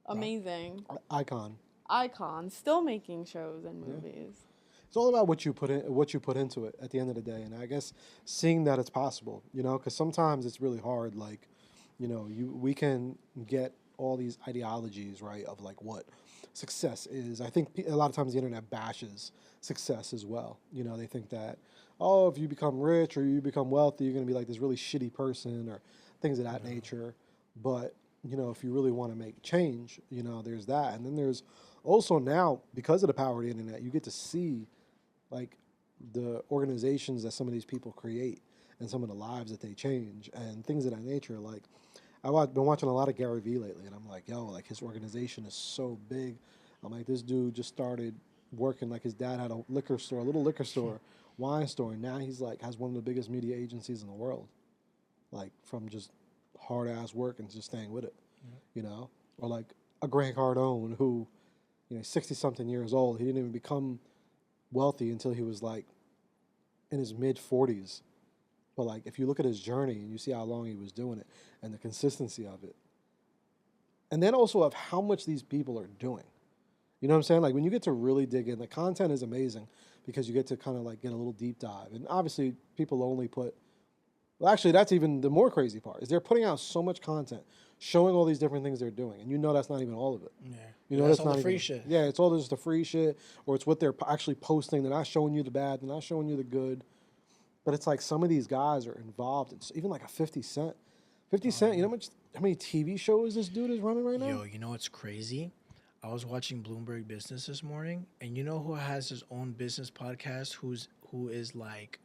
amazing. Icon. Icon, still making shows and movies. It's all about what you put into it at the end of the day, and I guess seeing that it's possible, because sometimes it's really hard. Like, we can get all these ideologies right of like what success is. I think a lot of times the internet bashes success as well. They think that if you become rich or you become wealthy, you're going to be like this really shitty person or things of that nature. But if you really want to make change, there's that, and then there's also now because of the power of the internet, you get to see like the organizations that some of these people create and some of the lives that they change and things of that nature. Like I've been watching a lot of Gary Vee lately, and I'm like, yo, like his organization is so big. I'm like, this dude just started working, like his dad had a little liquor store, wine store, and now he's like has one of the biggest media agencies in the world, like from just hard ass work and just staying with it, or like a Grant Cardone who, 60 something years old, he didn't even become wealthy until he was like in his mid 40s. But like if you look at his journey and you see how long he was doing it and the consistency of it, and then also of how much these people are doing, you know what I'm saying? Like when you get to really dig in, the content is amazing because you get to kind of like get a little deep dive. And obviously people only put, well, actually that's even the more crazy part is they're putting out so much content showing all these different things they're doing, and that's not even all of it. Yeah, that's all the free shit. Yeah, it's all just the free shit, or it's what they're actually posting. They're not showing you the bad. They're not showing you the good. But it's like some of these guys are involved. It's even like a 50 Cent. 50 Cent, how many TV shows this dude is running right now? Yo, you know what's crazy? I was watching Bloomberg Business this morning, and you know who has his own business podcast who is like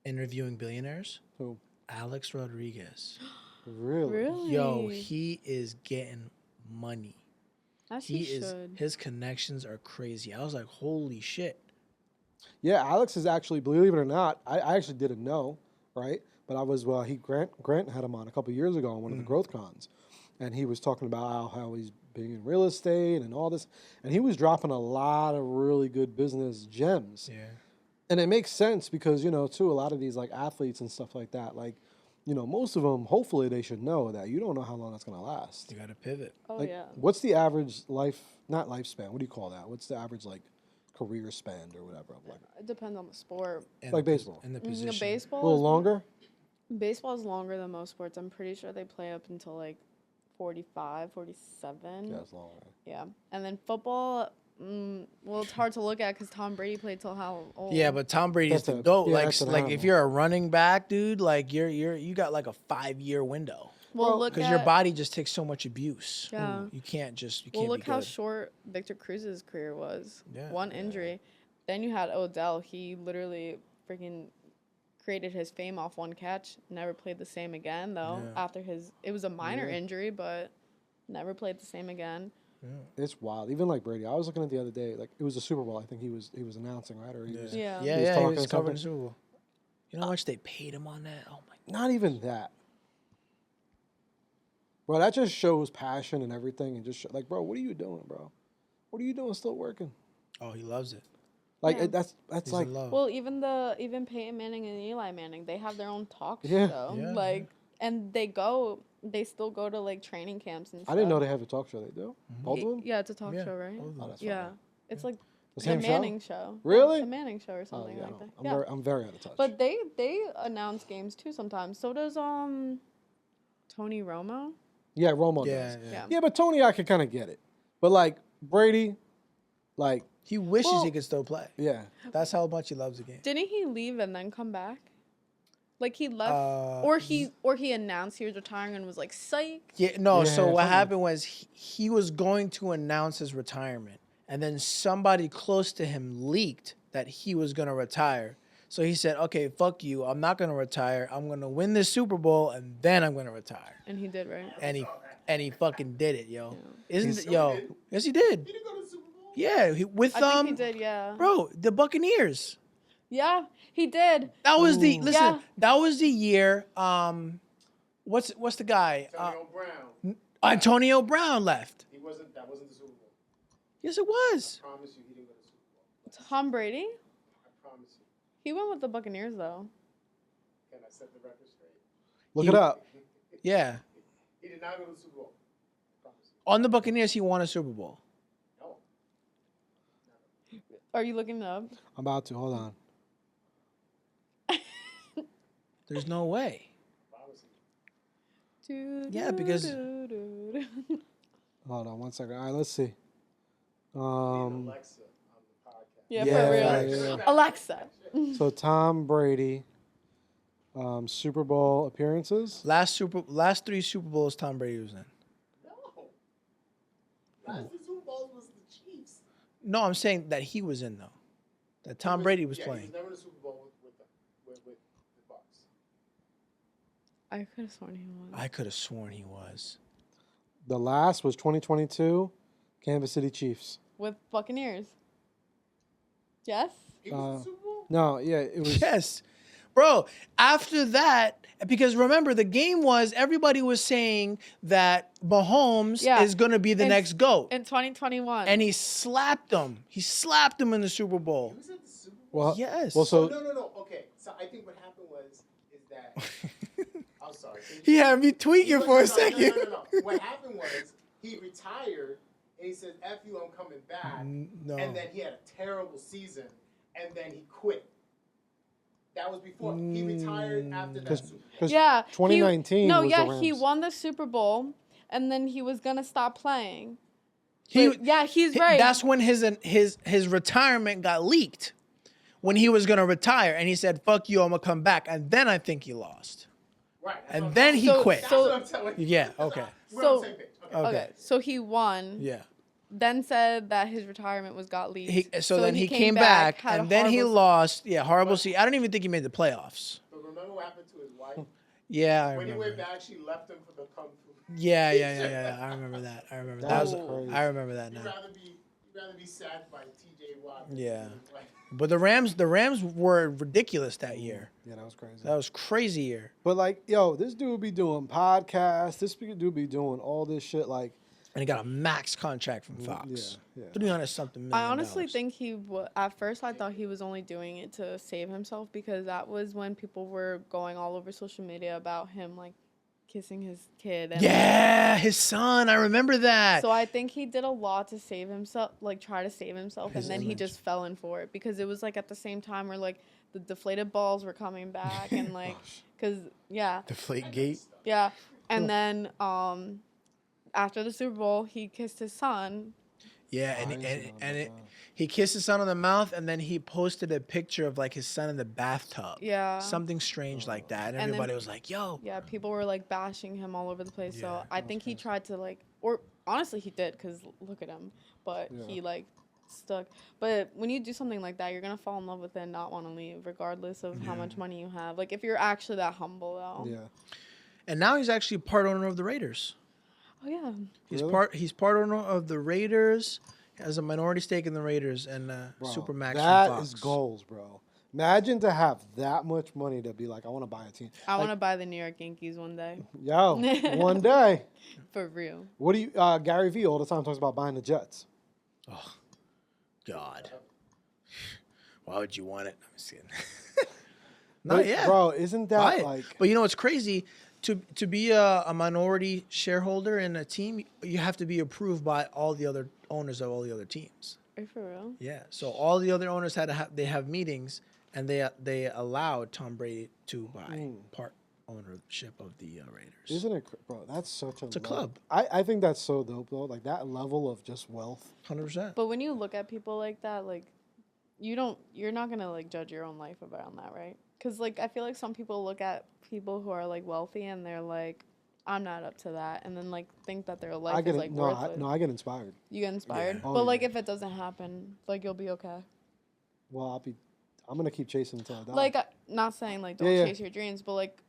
interviewing billionaires? Who? Alex Rodriguez. Really? Really? Yo, he is getting money. As he should. His connections are crazy. I was like, holy shit. Yeah, Alex is actually, believe it or not, I actually didn't know, right? But I was, Grant had him on a couple years ago on one of the growth cons. And he was talking about how he's being in real estate and all this. And he was dropping a lot of really good business gems. Yeah. And it makes sense because, too, a lot of these like athletes and stuff like that, like, most of them, hopefully they should know that you don't know how long that's going to last. You got to pivot. Oh, Like, yeah. what's the average not lifespan, what do you call that? What's the average, like, career span or whatever? Like, It depends on the sport. And like baseball. And the Mhm, position. Baseball a little is- longer? Baseball is longer than most sports. I'm pretty sure they play up until like 45, 47. Yeah, it's longer. Yeah. And then football, well, it's hard to look at because Tom Brady played till how old? Yeah, but Tom Brady's That's the a- GOAT. yeah, Like, that's an like animal. if you're a running back, dude, like you got like a 5-year window Well, look because at your body just takes so much abuse. Yeah. You can't Well, be look how good. short Victor Cruz's career was. Yeah. One injury. Then you had Odell. He literally freaking created his fame off one catch. Never played the same again, though. Yeah. After it was a minor injury, but never played the same again. It's wild. Even like Brady, I was looking at the other day, like it was a Super Bowl. I think he was announcing, right? Or he was Yeah. Yeah, He was yeah, talking he was or covering the something. Super Bowl. You know how much they paid him on that? Oh my. not even that. Bro, that just shows passion and everything, and just like, bro, what are you doing, bro? What are you doing still working? Oh, he loves it. Like Yeah. that's He's like in love. Well, even Peyton Manning and Eli Manning, they have their own talk Yeah. show. Yeah, Like, and they still go to like training camps and stuff. I didn't know they have a talk show. They do both of them. Yeah, it's a talk Yeah, show, right? both of them. Oh, that's Yeah. fine. It's like The the same show? Manning show. Really? The Manning show or Oh something yeah, like no. that. I'm Yeah. very out of touch. But they announce games too sometimes. So does Tony Romo. yeah, Romo Yeah, does. yeah. Yeah, but Tony, I could kind of get it. But like Brady, like He wishes Well- he could still play. yeah, That's how much he loves the game. Didn't he leave and then come back? Like he left, Uh, or he announced he was retiring and was like, "Psych." Yeah, no. Yeah, So what something. happened was he was going to announce his retirement, and then somebody close to him leaked that he was going to retire. So he said, "Okay, fuck you. I'm not going to retire. I'm going to win this Super Bowl, and then I'm going to retire." And he did, right? And he fucking did it, yo. Isn't He's- it, yo? Yes, he did. He didn't go to the Super Bowl. Yeah, with I think he did. Yeah. bro, the Buccaneers. Yeah, he did. That was the listen. Yeah. That was the year. What's the guy? Antonio Brown. Antonio Brown left. That wasn't the Super Bowl. Yes, it was. I promise you, he didn't go to the Super Bowl. Tom Brady? I promise you. He went with the Buccaneers though. Can I set the record straight? Look it up. Yeah. He did not go to the Super Bowl. I promise you. On the Buccaneers, he won a Super Bowl. No. Are you looking it up? I'm about to. Hold on. There's no way. I promise you. Yeah, because- Hold on 1 second. All right, let's see. Alexa on the podcast. Yeah, Yeah, for real. yeah. Alexa. So Tom Brady, Super Bowl appearances. Last 3 Super Bowls Tom Brady was in. No. Last two Super Bowls was the Chiefs. No, I'm saying that he was in though. That Tom Brady was He playing. was never in the Super Bowl with the Bucks. I could have sworn he was. I could have sworn he was. The last was 2022, Kansas City Chiefs. With Buccaneers. Yes? He was in the Super Bowl? No, yeah, it was. Yes. Bro, after that, because remember, the game was everybody was saying that Mahomes Yeah. is going to be the next GOAT. In 2021. And he slapped him. He slapped him in the Super Bowl. He was at the Super Bowl? Well, Yes. Well, so No. Okay. So I think what happened is that I'm sorry. He had me tweaking for a second. No. What happened was he retired and he said, "F you, I'm coming back." No. And then he had a terrible season, and then he quit. That was before he retired after that Super Bowl. because yeah. 2019 No, was yeah, the Rams. he won the Super Bowl and then he was going to stop playing. He- But, yeah, he's right. That's when his retirement got leaked. When he was going to retire. And he said, fuck you, I'm going to come back. And then I think he lost. Right. that's what And I'm then saying. he So- quit. That's what I'm telling you. Yeah, okay. We're on the So- same page. Okay. Okay, so he won. Yeah. Then said that his retirement got leaked. So then he came back had a and then he horrible- lost. Yeah, horrible season. I don't even think he made the playoffs. But remember what happened to his wife? Yeah, I When he remember. went back, she left him for the kung fu. Yeah. I remember that. I remember that. That Was, was crazy. I remember that You'd now. rather be sacked by T.J. Watt. than Yeah. like- But the Rams were ridiculous that year. Yeah, that was crazy. That was crazy year. But like, yo, this dude be doing podcasts. This dude be doing all this shit. Like, And he got a max contract from Fox. yeah. 300-something million. I honestly think at first I thought he was only doing it to save himself because that was when people were going all over social media about him like kissing his kid. And Yeah, his son. I remember that. So I think he did a lot to save himself, like try to save himself, His and then he image. just fell in for it because it was like at the same time where like the deflated balls were coming back and like, cause yeah, Deflate gate. yeah, and then after the Super Bowl he kissed his son. Yeah, I didn't see that about that. he kissed his son on the mouth, and then he posted a picture of like his son in the bathtub. Yeah. Something strange like that, and And then- everybody was like, "Yo." Yeah, people were like bashing him all over the place. Yeah, So I think he tried to like, or honestly he did, cause look at him. But Yeah. he like stuck. But when you do something like that, you're gonna fall in love with it and not want to leave, regardless of how much money you have. Like if you're actually that humble, though. Yeah. And now he's actually part owner of the Raiders. Oh yeah. Really? He's part owner of the Raiders. He has a minority stake in the Raiders and Bro, Supermax. That from Fox. is goals, bro. Imagine to have that much money to be like, I want to buy a team. I want to buy the New York Yankees one day. Yo, one day. For real. What do you? Gary Vee all the time talks about buying the Jets. Oh, God. Why would you want it? I'm just kidding. But, yeah. bro, isn't Buy that it. like? But you know what's crazy? To be a minority shareholder in a team, you have to be approved by all the other owners of all the other teams. Are you for real? Yeah. So all the other owners had to have meetings, and they allowed Tom Brady to buy part ownership of the Raiders. Isn't it, bro? That's such a. It's a club. I think that's so dope though. Like that level of just wealth. 100%. But when you look at people like that, like you're not gonna like judge your own life around that, right? Because like I feel like some people look at people who are like wealthy and they're like, I'm not up to that, and then like think that their life I get is like no, worthless. I get inspired. You get inspired, Yeah. Oh, but like yeah. if it doesn't happen, like you'll be okay. Well, I'm gonna keep chasing until I die. Like not saying like don't Yeah, yeah. chase your dreams, but like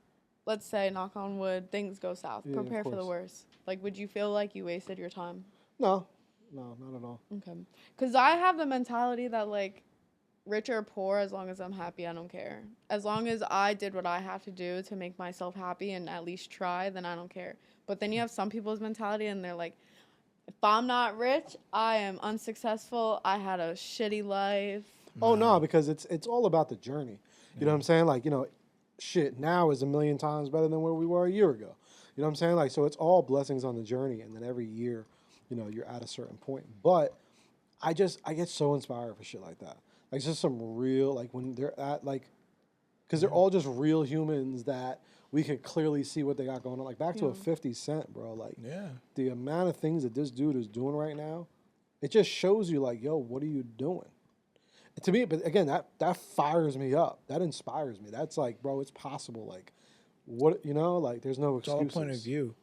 let's say knock on wood, things go south. Yeah, of Prepare for the course. worst. Like would you feel like you wasted your time? no, not at all. Okay. Because I have the mentality that, like, rich or poor, as long as I'm happy, I don't care. As long as I did what I have to do to make myself happy and at least try, then I don't care. But then you have some people's mentality and they're like, if I'm not rich, I am unsuccessful. I had a shitty life. Oh no, because it's all about the journey. You know what I'm saying? Like, shit now is a million times better than where we were a year ago. You know what I'm saying? Like, so it's all blessings on the journey, and then every year, you're at a certain point. But I get so inspired for shit like that. Like, it's just some real, like, when they're at, like, because they're all just real humans that we can clearly see what they got going on. Like, back to a 50 Cent, bro. Like, the amount of things that this dude is doing right now, it just shows you, like, yo, what are you doing? To me, but again, that fires me up. That inspires me. That's like, bro, it's possible. Like, what, like, there's no excuses. It's all point of view.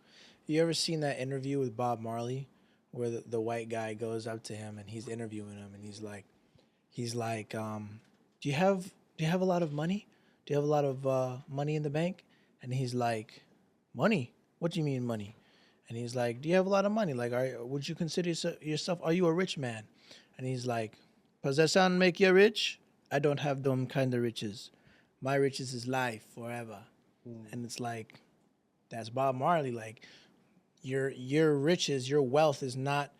You ever seen that interview with Bob Marley where the white guy goes up to him and he's interviewing him and he's like, do you have a lot of money? Do you have a lot of money in the bank? And he's like, money? What do you mean money? And he's like, do you have a lot of money? Like, would you consider yourself, are you a rich man? And he's like, does that sound make you rich? I don't have them kind of riches. My riches is life forever. And it's like, that's Bob Marley. Like, your riches, your wealth is not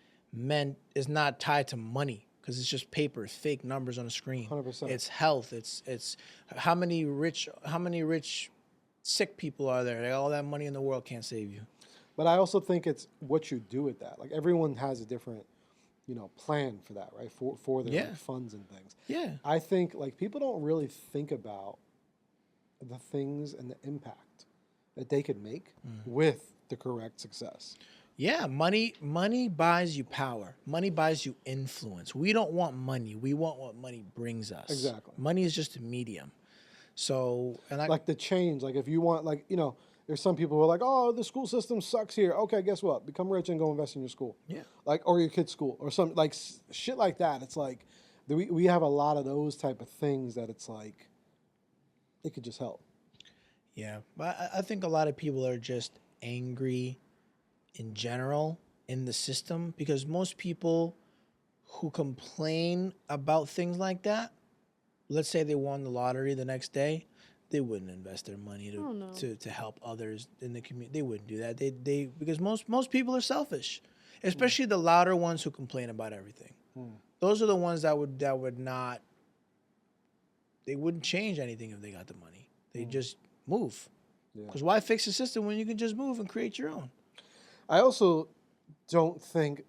tied to money because it's just paper, it's fake numbers on a screen. 100%. It's health. It's how many rich sick people are there? Like, all that money in the world can't save you. But I also think it's what you do with that. Like, everyone has a different, plan for that, right? For their like, funds and things. Yeah. I think, like, people don't really think about the things and the impact that they could make with the correct success. Yeah, money buys you power. Money buys you influence. We don't want money. We want what money brings us. Exactly. Money is just a medium. So, like the change, like if you want, like, there's some people who are like, oh, the school system sucks here. Okay, guess what? Become rich and go invest in your school. Yeah. Like, or your kid's school or some, like, shit like that. It's like, we have a lot of those type of things that it's like, it could just help. Yeah, but I think a lot of people are just angry in general in the system because most people who complain about things like that, let's say they won the lottery the next day, they wouldn't invest their money to help others in the community. They wouldn't do that. They because most people are selfish, especially the louder ones who complain about everything. Those are the ones that would not. They wouldn't change anything if they got the money. They just move. Because why fix the system when you can just move and create your own? I also don't think,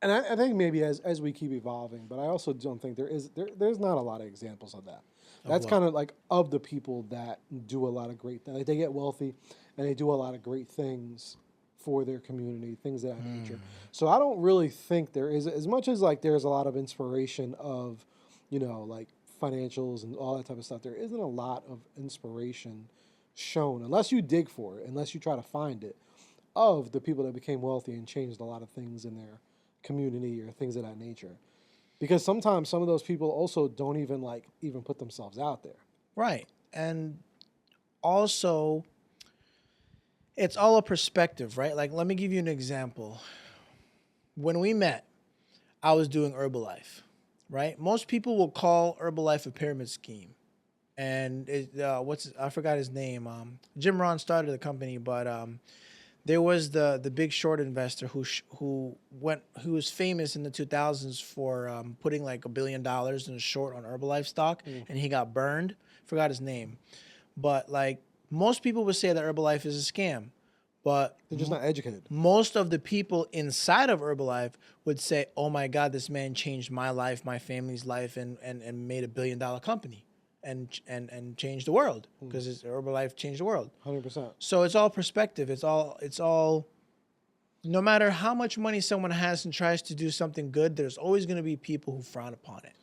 and I think maybe as we keep evolving, but I also don't think there's not a lot of examples of that. That's kind of like of the people that do a lot of great things. Like, they get wealthy and they do a lot of great things for their community, things of that nature. So I don't really think there is, as much as like there's a lot of inspiration of, like financials and all that type of stuff, there isn't a lot of inspiration shown, unless you dig for it, unless you try to find it, of the people that became wealthy and changed a lot of things in their community or things of that nature. Because sometimes some of those people also don't even put themselves out there. Right. And also, it's all a perspective, right? Like, let me give you an example. When we met, I was doing Herbalife, right? Most people will call Herbalife a pyramid scheme. And I forgot his name. Jim Rohn started the company, but there was the Big Short investor who was famous in the 2000s for putting like $1 billion in a short on Herbalife stock, and he got burned. Forgot his name, but like most people would say that Herbalife is a scam, but they're just not educated. Most of the people inside of Herbalife would say, "Oh my God, this man changed my life, my family's life, and made $1 billion company." And change the world because Herbalife changed the world. 100%. So it's all perspective. It's all. No matter how much money someone has and tries to do something good, there's always going to be people who frown upon it.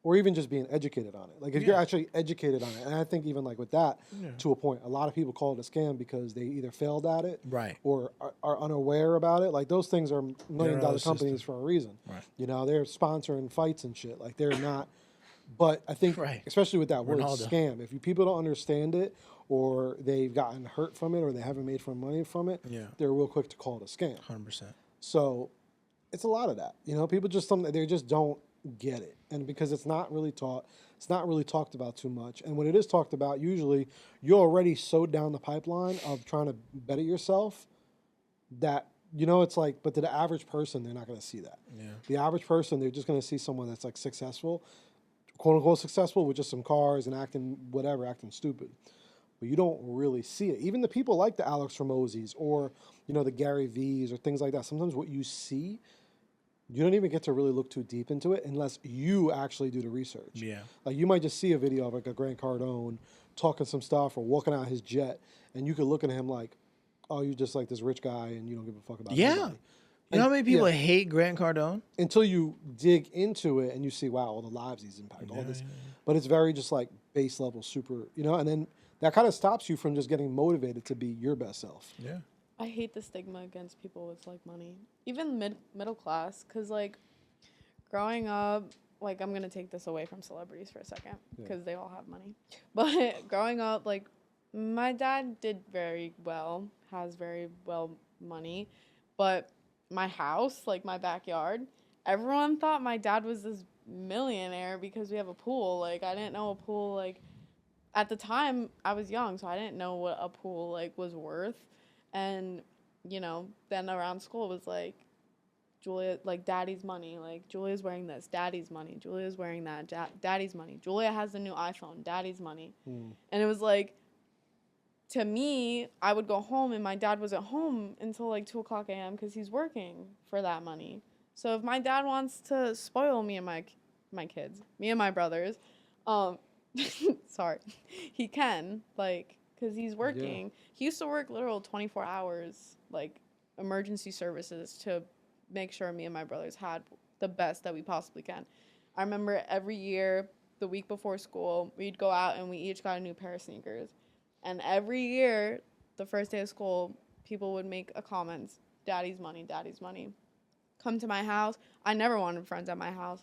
Or even just being educated on it. Like if you're actually educated on it, and I think even like with that, to a point, a lot of people call it a scam because they either failed at it, right, or are unaware about it. Like those things are $1 million companies for a reason. Right. They're sponsoring fights and shit. Like they're not. But I think, especially with that word scam, if people don't understand it or they've gotten hurt from it or they haven't made money from it, they're real quick to call it a scam. 100%. So it's a lot of that. People they just don't get it. And because it's not really taught, it's not really talked about too much. And when it is talked about, usually you're already so down the pipeline of trying to better yourself that you know, it's like, but to the average person, they're not going to see that. Yeah. The average person, they're just going to see someone that's like successful, quote unquote successful, with just some cars and acting stupid. But you don't really see it. Even the people like the Alex Ramozis or, you know, the Gary V's or things like that. Sometimes what you see, you don't even get to really look too deep into it unless you actually do the research. Yeah. Like you might just see a video of like a Grant Cardone talking some stuff or walking out his jet, and you could look at him like, oh, you're just like this rich guy and you don't give a fuck about Yeah. anybody. You know how many people yeah. hate Grant Cardone? Until you dig into it and you see, wow, all the lives he's impacted, all this. But it's very just like base level, super, you know, and then that kind of stops you from just getting motivated to be your best self. Yeah. I hate the stigma against people with like money, even middle class, because like growing up, like I'm gonna take this away from celebrities for a second because they all have money, but growing up, like my dad did very well, has very well money, but my house, like my backyard, everyone thought my dad was this millionaire because we have a pool. Like I didn't know a pool, like at the time I was young, so I didn't know what a pool like was worth. And, you know, then around school it was like, Julia, like, daddy's money. Like, Julia's wearing this, daddy's money. Julia's wearing that, daddy's money. Julia has the new iPhone, daddy's money. And it was like, to me, I would go home and my dad wasn't home until like 2 o'clock a.m. because he's working for that money. So if my dad wants to spoil me and my kids, me and my brothers, sorry, he can, like, because he's working. Yeah. He used to work literal 24 hours, like, emergency services to make sure me and my brothers had the best that we possibly can. I remember every year, the week before school, we'd go out and we each got a new pair of sneakers. And every year, the first day of school, people would make a comment, daddy's money, daddy's money. Come to my house. I never wanted friends at my house.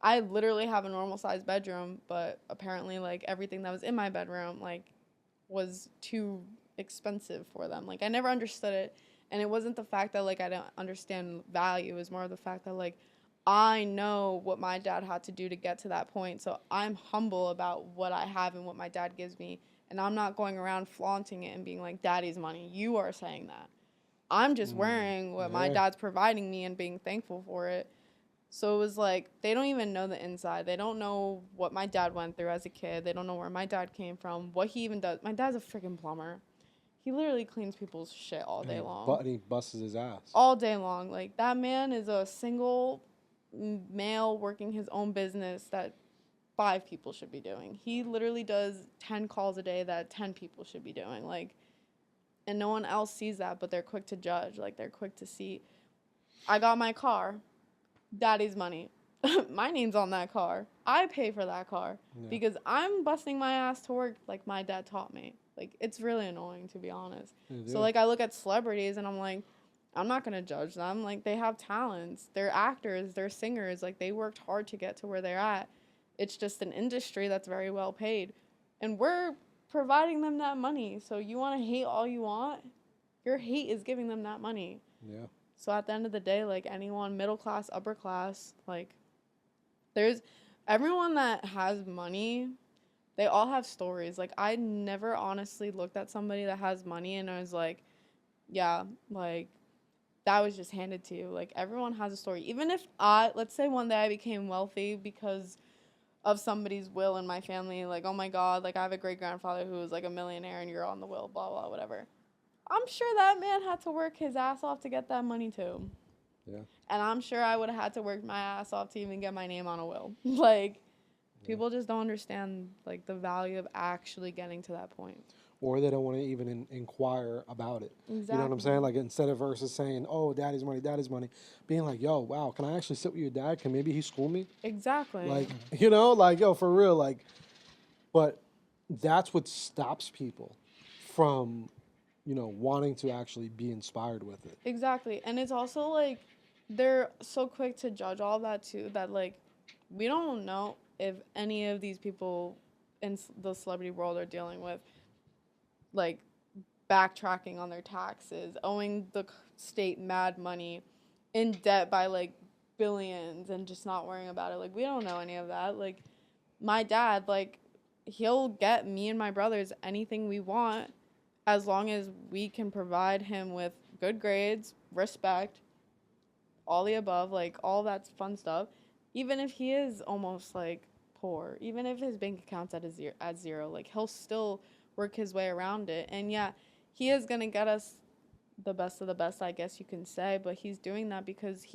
I literally have a normal-sized bedroom, but apparently, like, everything that was in my bedroom, like, was too expensive for them. Like, I never understood it. And it wasn't the fact that, like, I didn't understand value. It was more of the fact that, like, I know what my dad had to do to get to that point. So I'm humble about what I have and what my dad gives me. And I'm not going around flaunting it and being like, daddy's money. You are saying that. I'm just wearing what my dad's providing me and being thankful for it. So it was like, they don't even know the inside. They don't know what my dad went through as a kid. They don't know where my dad came from, what he even does. My dad's a freaking plumber. He literally cleans people's shit all day long. And he busts his ass. All day long. Like, that man is a single male working his own business that 5 people should be doing. He literally does 10 calls a day that 10 people should be doing. Like, and no one else sees that, but they're quick to judge. Like, they're quick to see. I got my car. Daddy's money. My name's on that car. I pay for that car because I'm busting my ass to work like my dad taught me. Like, it's really annoying, to be honest. So, like, I look at celebrities and I'm like, I'm not going to judge them. Like, they have talents. They're actors. They're singers. Like, they worked hard to get to where they're at. It's just an industry that's very well paid. And we're providing them that money. So you want to hate all you want? Your hate is giving them that money. Yeah. So at the end of the day, like, anyone, middle class, upper class, like, there's everyone that has money, they all have stories. Like, I never honestly looked at somebody that has money and I was like, yeah, like, that was just handed to you. Like, everyone has a story. Even if let's say one day I became wealthy because of somebody's will in my family, like, oh my God, like, I have a great-grandfather who was, like, a millionaire and you're on the will, blah, blah, whatever. I'm sure that man had to work his ass off to get that money too. Yeah. And I'm sure I would have had to work my ass off to even get my name on a will. Like, people just don't understand, like, the value of actually getting to that point. Or they don't want to even inquire about it. Exactly. You know what I'm saying? Like, instead of versus saying, oh, daddy's money, being like, yo, wow, can I actually sit with your dad? Can maybe he school me? Exactly. Like, you know, like, yo, for real, like, but that's what stops people from, you know, wanting to actually be inspired with it. Exactly. And it's also, like, they're so quick to judge all that, too, that, like, we don't know if any of these people in the celebrity world are dealing with, like, backtracking on their taxes, owing the state mad money, in debt by, like, billions, and just not worrying about it. Like, we don't know any of that. Like, my dad, like, he'll get me and my brothers anything we want as long as we can provide him with good grades, respect, all the above, like all that fun stuff. Even if he is almost like poor, even if his bank account's at zero, like he'll still work his way around it. And yeah, he is gonna get us the best of the best, I guess you can say, but he's doing that because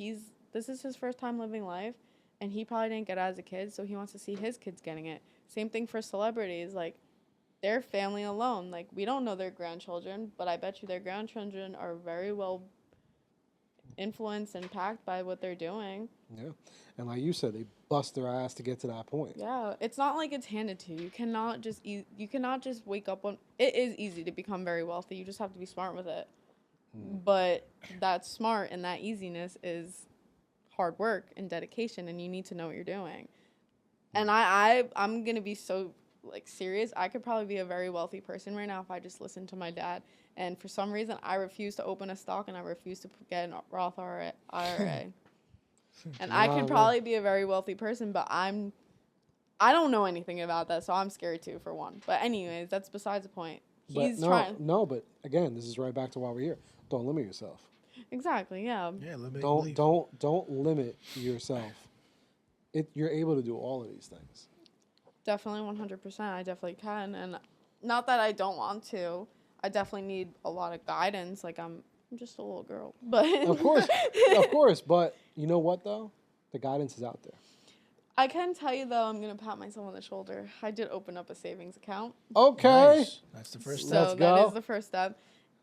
this is his first time living life, and he probably didn't get it as a kid, so he wants to see his kids getting it. Same thing for celebrities, like their family alone. Like we don't know their grandchildren, but I bet you their grandchildren are very well influenced and impacted by what they're doing. Yeah, and like you said, they bust their ass to get to that point. Yeah, it's not like it's handed to you. You cannot just wake up on. It is easy to become very wealthy. You just have to be smart with it. But that smart and that easiness is hard work and dedication, and you need to know what you're doing. And I'm gonna be so like serious. I could probably be a very wealthy person right now if I just listened to my dad. And for some reason, I refuse to open a stock and I refuse to get a Roth IRA. And I could probably be a very wealthy person, but I don't know anything about that, so I'm scared too, for one. But anyways, that's besides the point. He's trying. No, but again, this is right back to why we're here. Don't limit yourself. Exactly. Yeah. Yeah, Don't limit yourself. You're able to do all of these things. Definitely 100%. I definitely can, and not that I don't want to. I definitely need a lot of guidance. Like I'm just a little girl, but Of course. But you know what though? The guidance is out there. I can tell you though, I'm gonna pat myself on the shoulder. I did open up a savings account. Okay. Nice. That's the first So step. Let's that go. is the first step.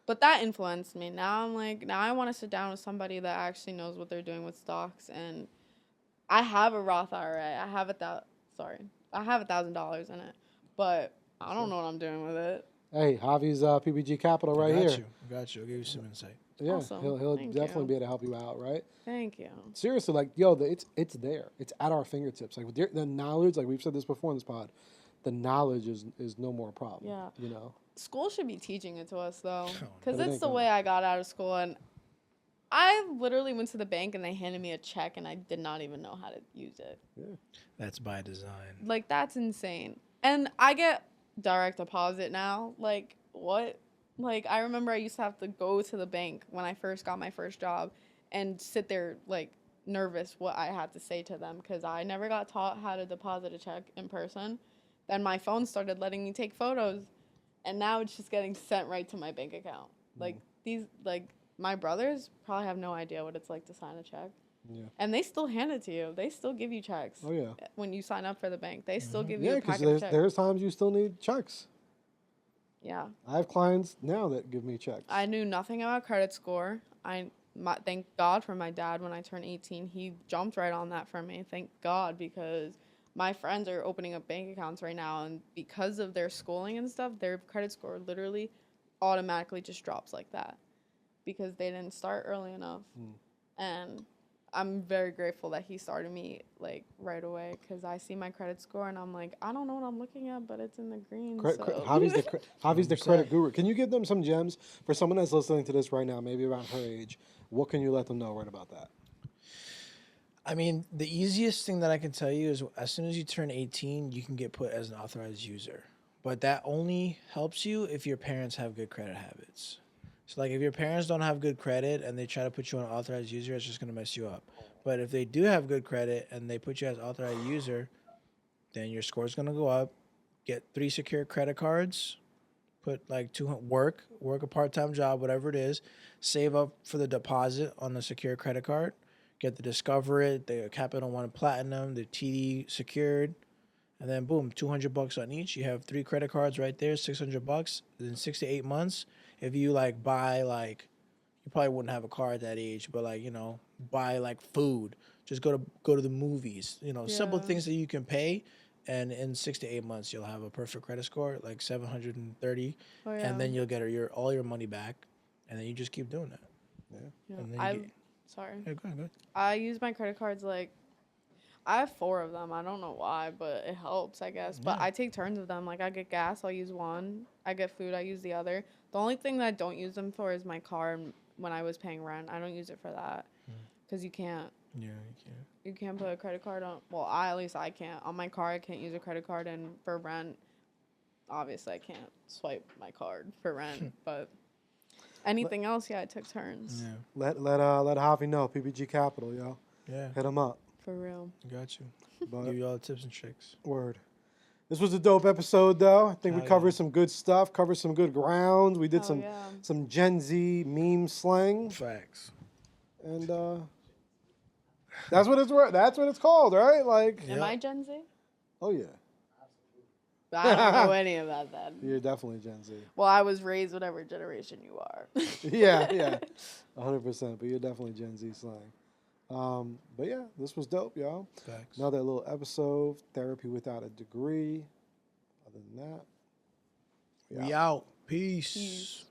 But that influenced me. Now I want to sit down with somebody that actually knows what they're doing with stocks. And I have a Roth IRA. I have $1,000 in it, but I don't know what I'm doing with it. Hey, Javi's PBG Capital right here. I got you. I'll give you some insight. Yeah, Awesome. he'll Thank definitely you. be able to help you out, right? Thank you. Seriously, like it's there. It's at our fingertips. Like with the knowledge, like we've said this before in this pod, the knowledge is no more a problem. Yeah. You know. School should be teaching it to us though, But because it it's ain't the gonna. way I got out of school. And I literally went to the bank and they handed me a check and I did not even know how to use it. That's by design. Like that's insane. And I get direct deposit now. Like what? Like I remember I used to have to go to the bank when I first got my first job and sit there like nervous what I had to say to them because I never got taught how to deposit a check in person. Then my phone started letting me take photos, and now it's just getting sent right to my bank account. Like my brothers probably have no idea what it's like to sign a check. Yeah. And they still hand it to you. They still give you checks. Oh yeah. When you sign up for the bank, they still give you Yeah, a because packet of checks. there's times you still need checks. Yeah. I have clients now that give me checks. I knew nothing about credit score. Thank God for my dad when I turned 18. He jumped right on that for me. Thank God, because my friends are opening up bank accounts right now, and because of their schooling and stuff, their credit score literally automatically just drops like that because they didn't start early enough. And I'm very grateful that he started me like right away because I see my credit score and I'm like, I don't know what I'm looking at, but it's in the green. So. Javi's the credit guru. Can you give them some gems for someone that's listening to this right now, maybe around her age? What can you let them know right about that? I mean, the easiest thing that I can tell you is as soon as you turn 18, you can get put as an authorized user. But that only helps you if your parents have good credit habits. So, like, if your parents don't have good credit and they try to put you on an authorized user, it's just going to mess you up. But if they do have good credit and they put you as authorized user, then your score is going to go up. Get 3 secure credit cards. Put, like, work a part-time job, whatever it is. Save up for the deposit on the secure credit card. Get the Discover It, the Capital One Platinum, the TD secured. And then, boom, $200 on each. You have 3 credit cards right there, $600. In 6 to 8 months, if you like buy like, you probably wouldn't have a car at that age, but like, you know, buy like food, just go to the movies, you know, simple things that you can pay, and in 6 to 8 months you'll have a perfect credit score, like 730, and then you'll get all your money back, and then you just keep doing that. Yeah. And then Sorry. Yeah, go ahead. I use my credit cards like I have 4 of them. I don't know why, but it helps, I guess. But I take turns with them. Like I get gas, I'll use one. I get food, I use the other. The only thing that I don't use them for is my car. And when I was paying rent, I don't use it for that because you can't. Yeah, you can. You can't put a credit card on. Well, at least I can't. On my car, I can't use a credit card, and for rent, obviously I can't swipe my card for rent. But Anything else? Yeah, I took turns. Yeah. Let Javi know. PBG Capital, yo. Yeah. Hit him up. For real. Got you. But Give you all the tips and tricks. word. This was a dope episode, though. I think we Hell covered yeah. some good stuff. Covered some good ground. We did Hell yeah. some Gen Z meme slang, Facts. and that's what it's called, right? Like, Am I Gen Z? oh yeah, I don't know any about that. you're definitely Gen Z. Well, I was raised whatever generation you are. Yeah, 100%. But you're definitely Gen Z slang. But yeah, this was dope, y'all. Facts. Another little episode, therapy without a degree. Other than that, We out. Peace. Peace.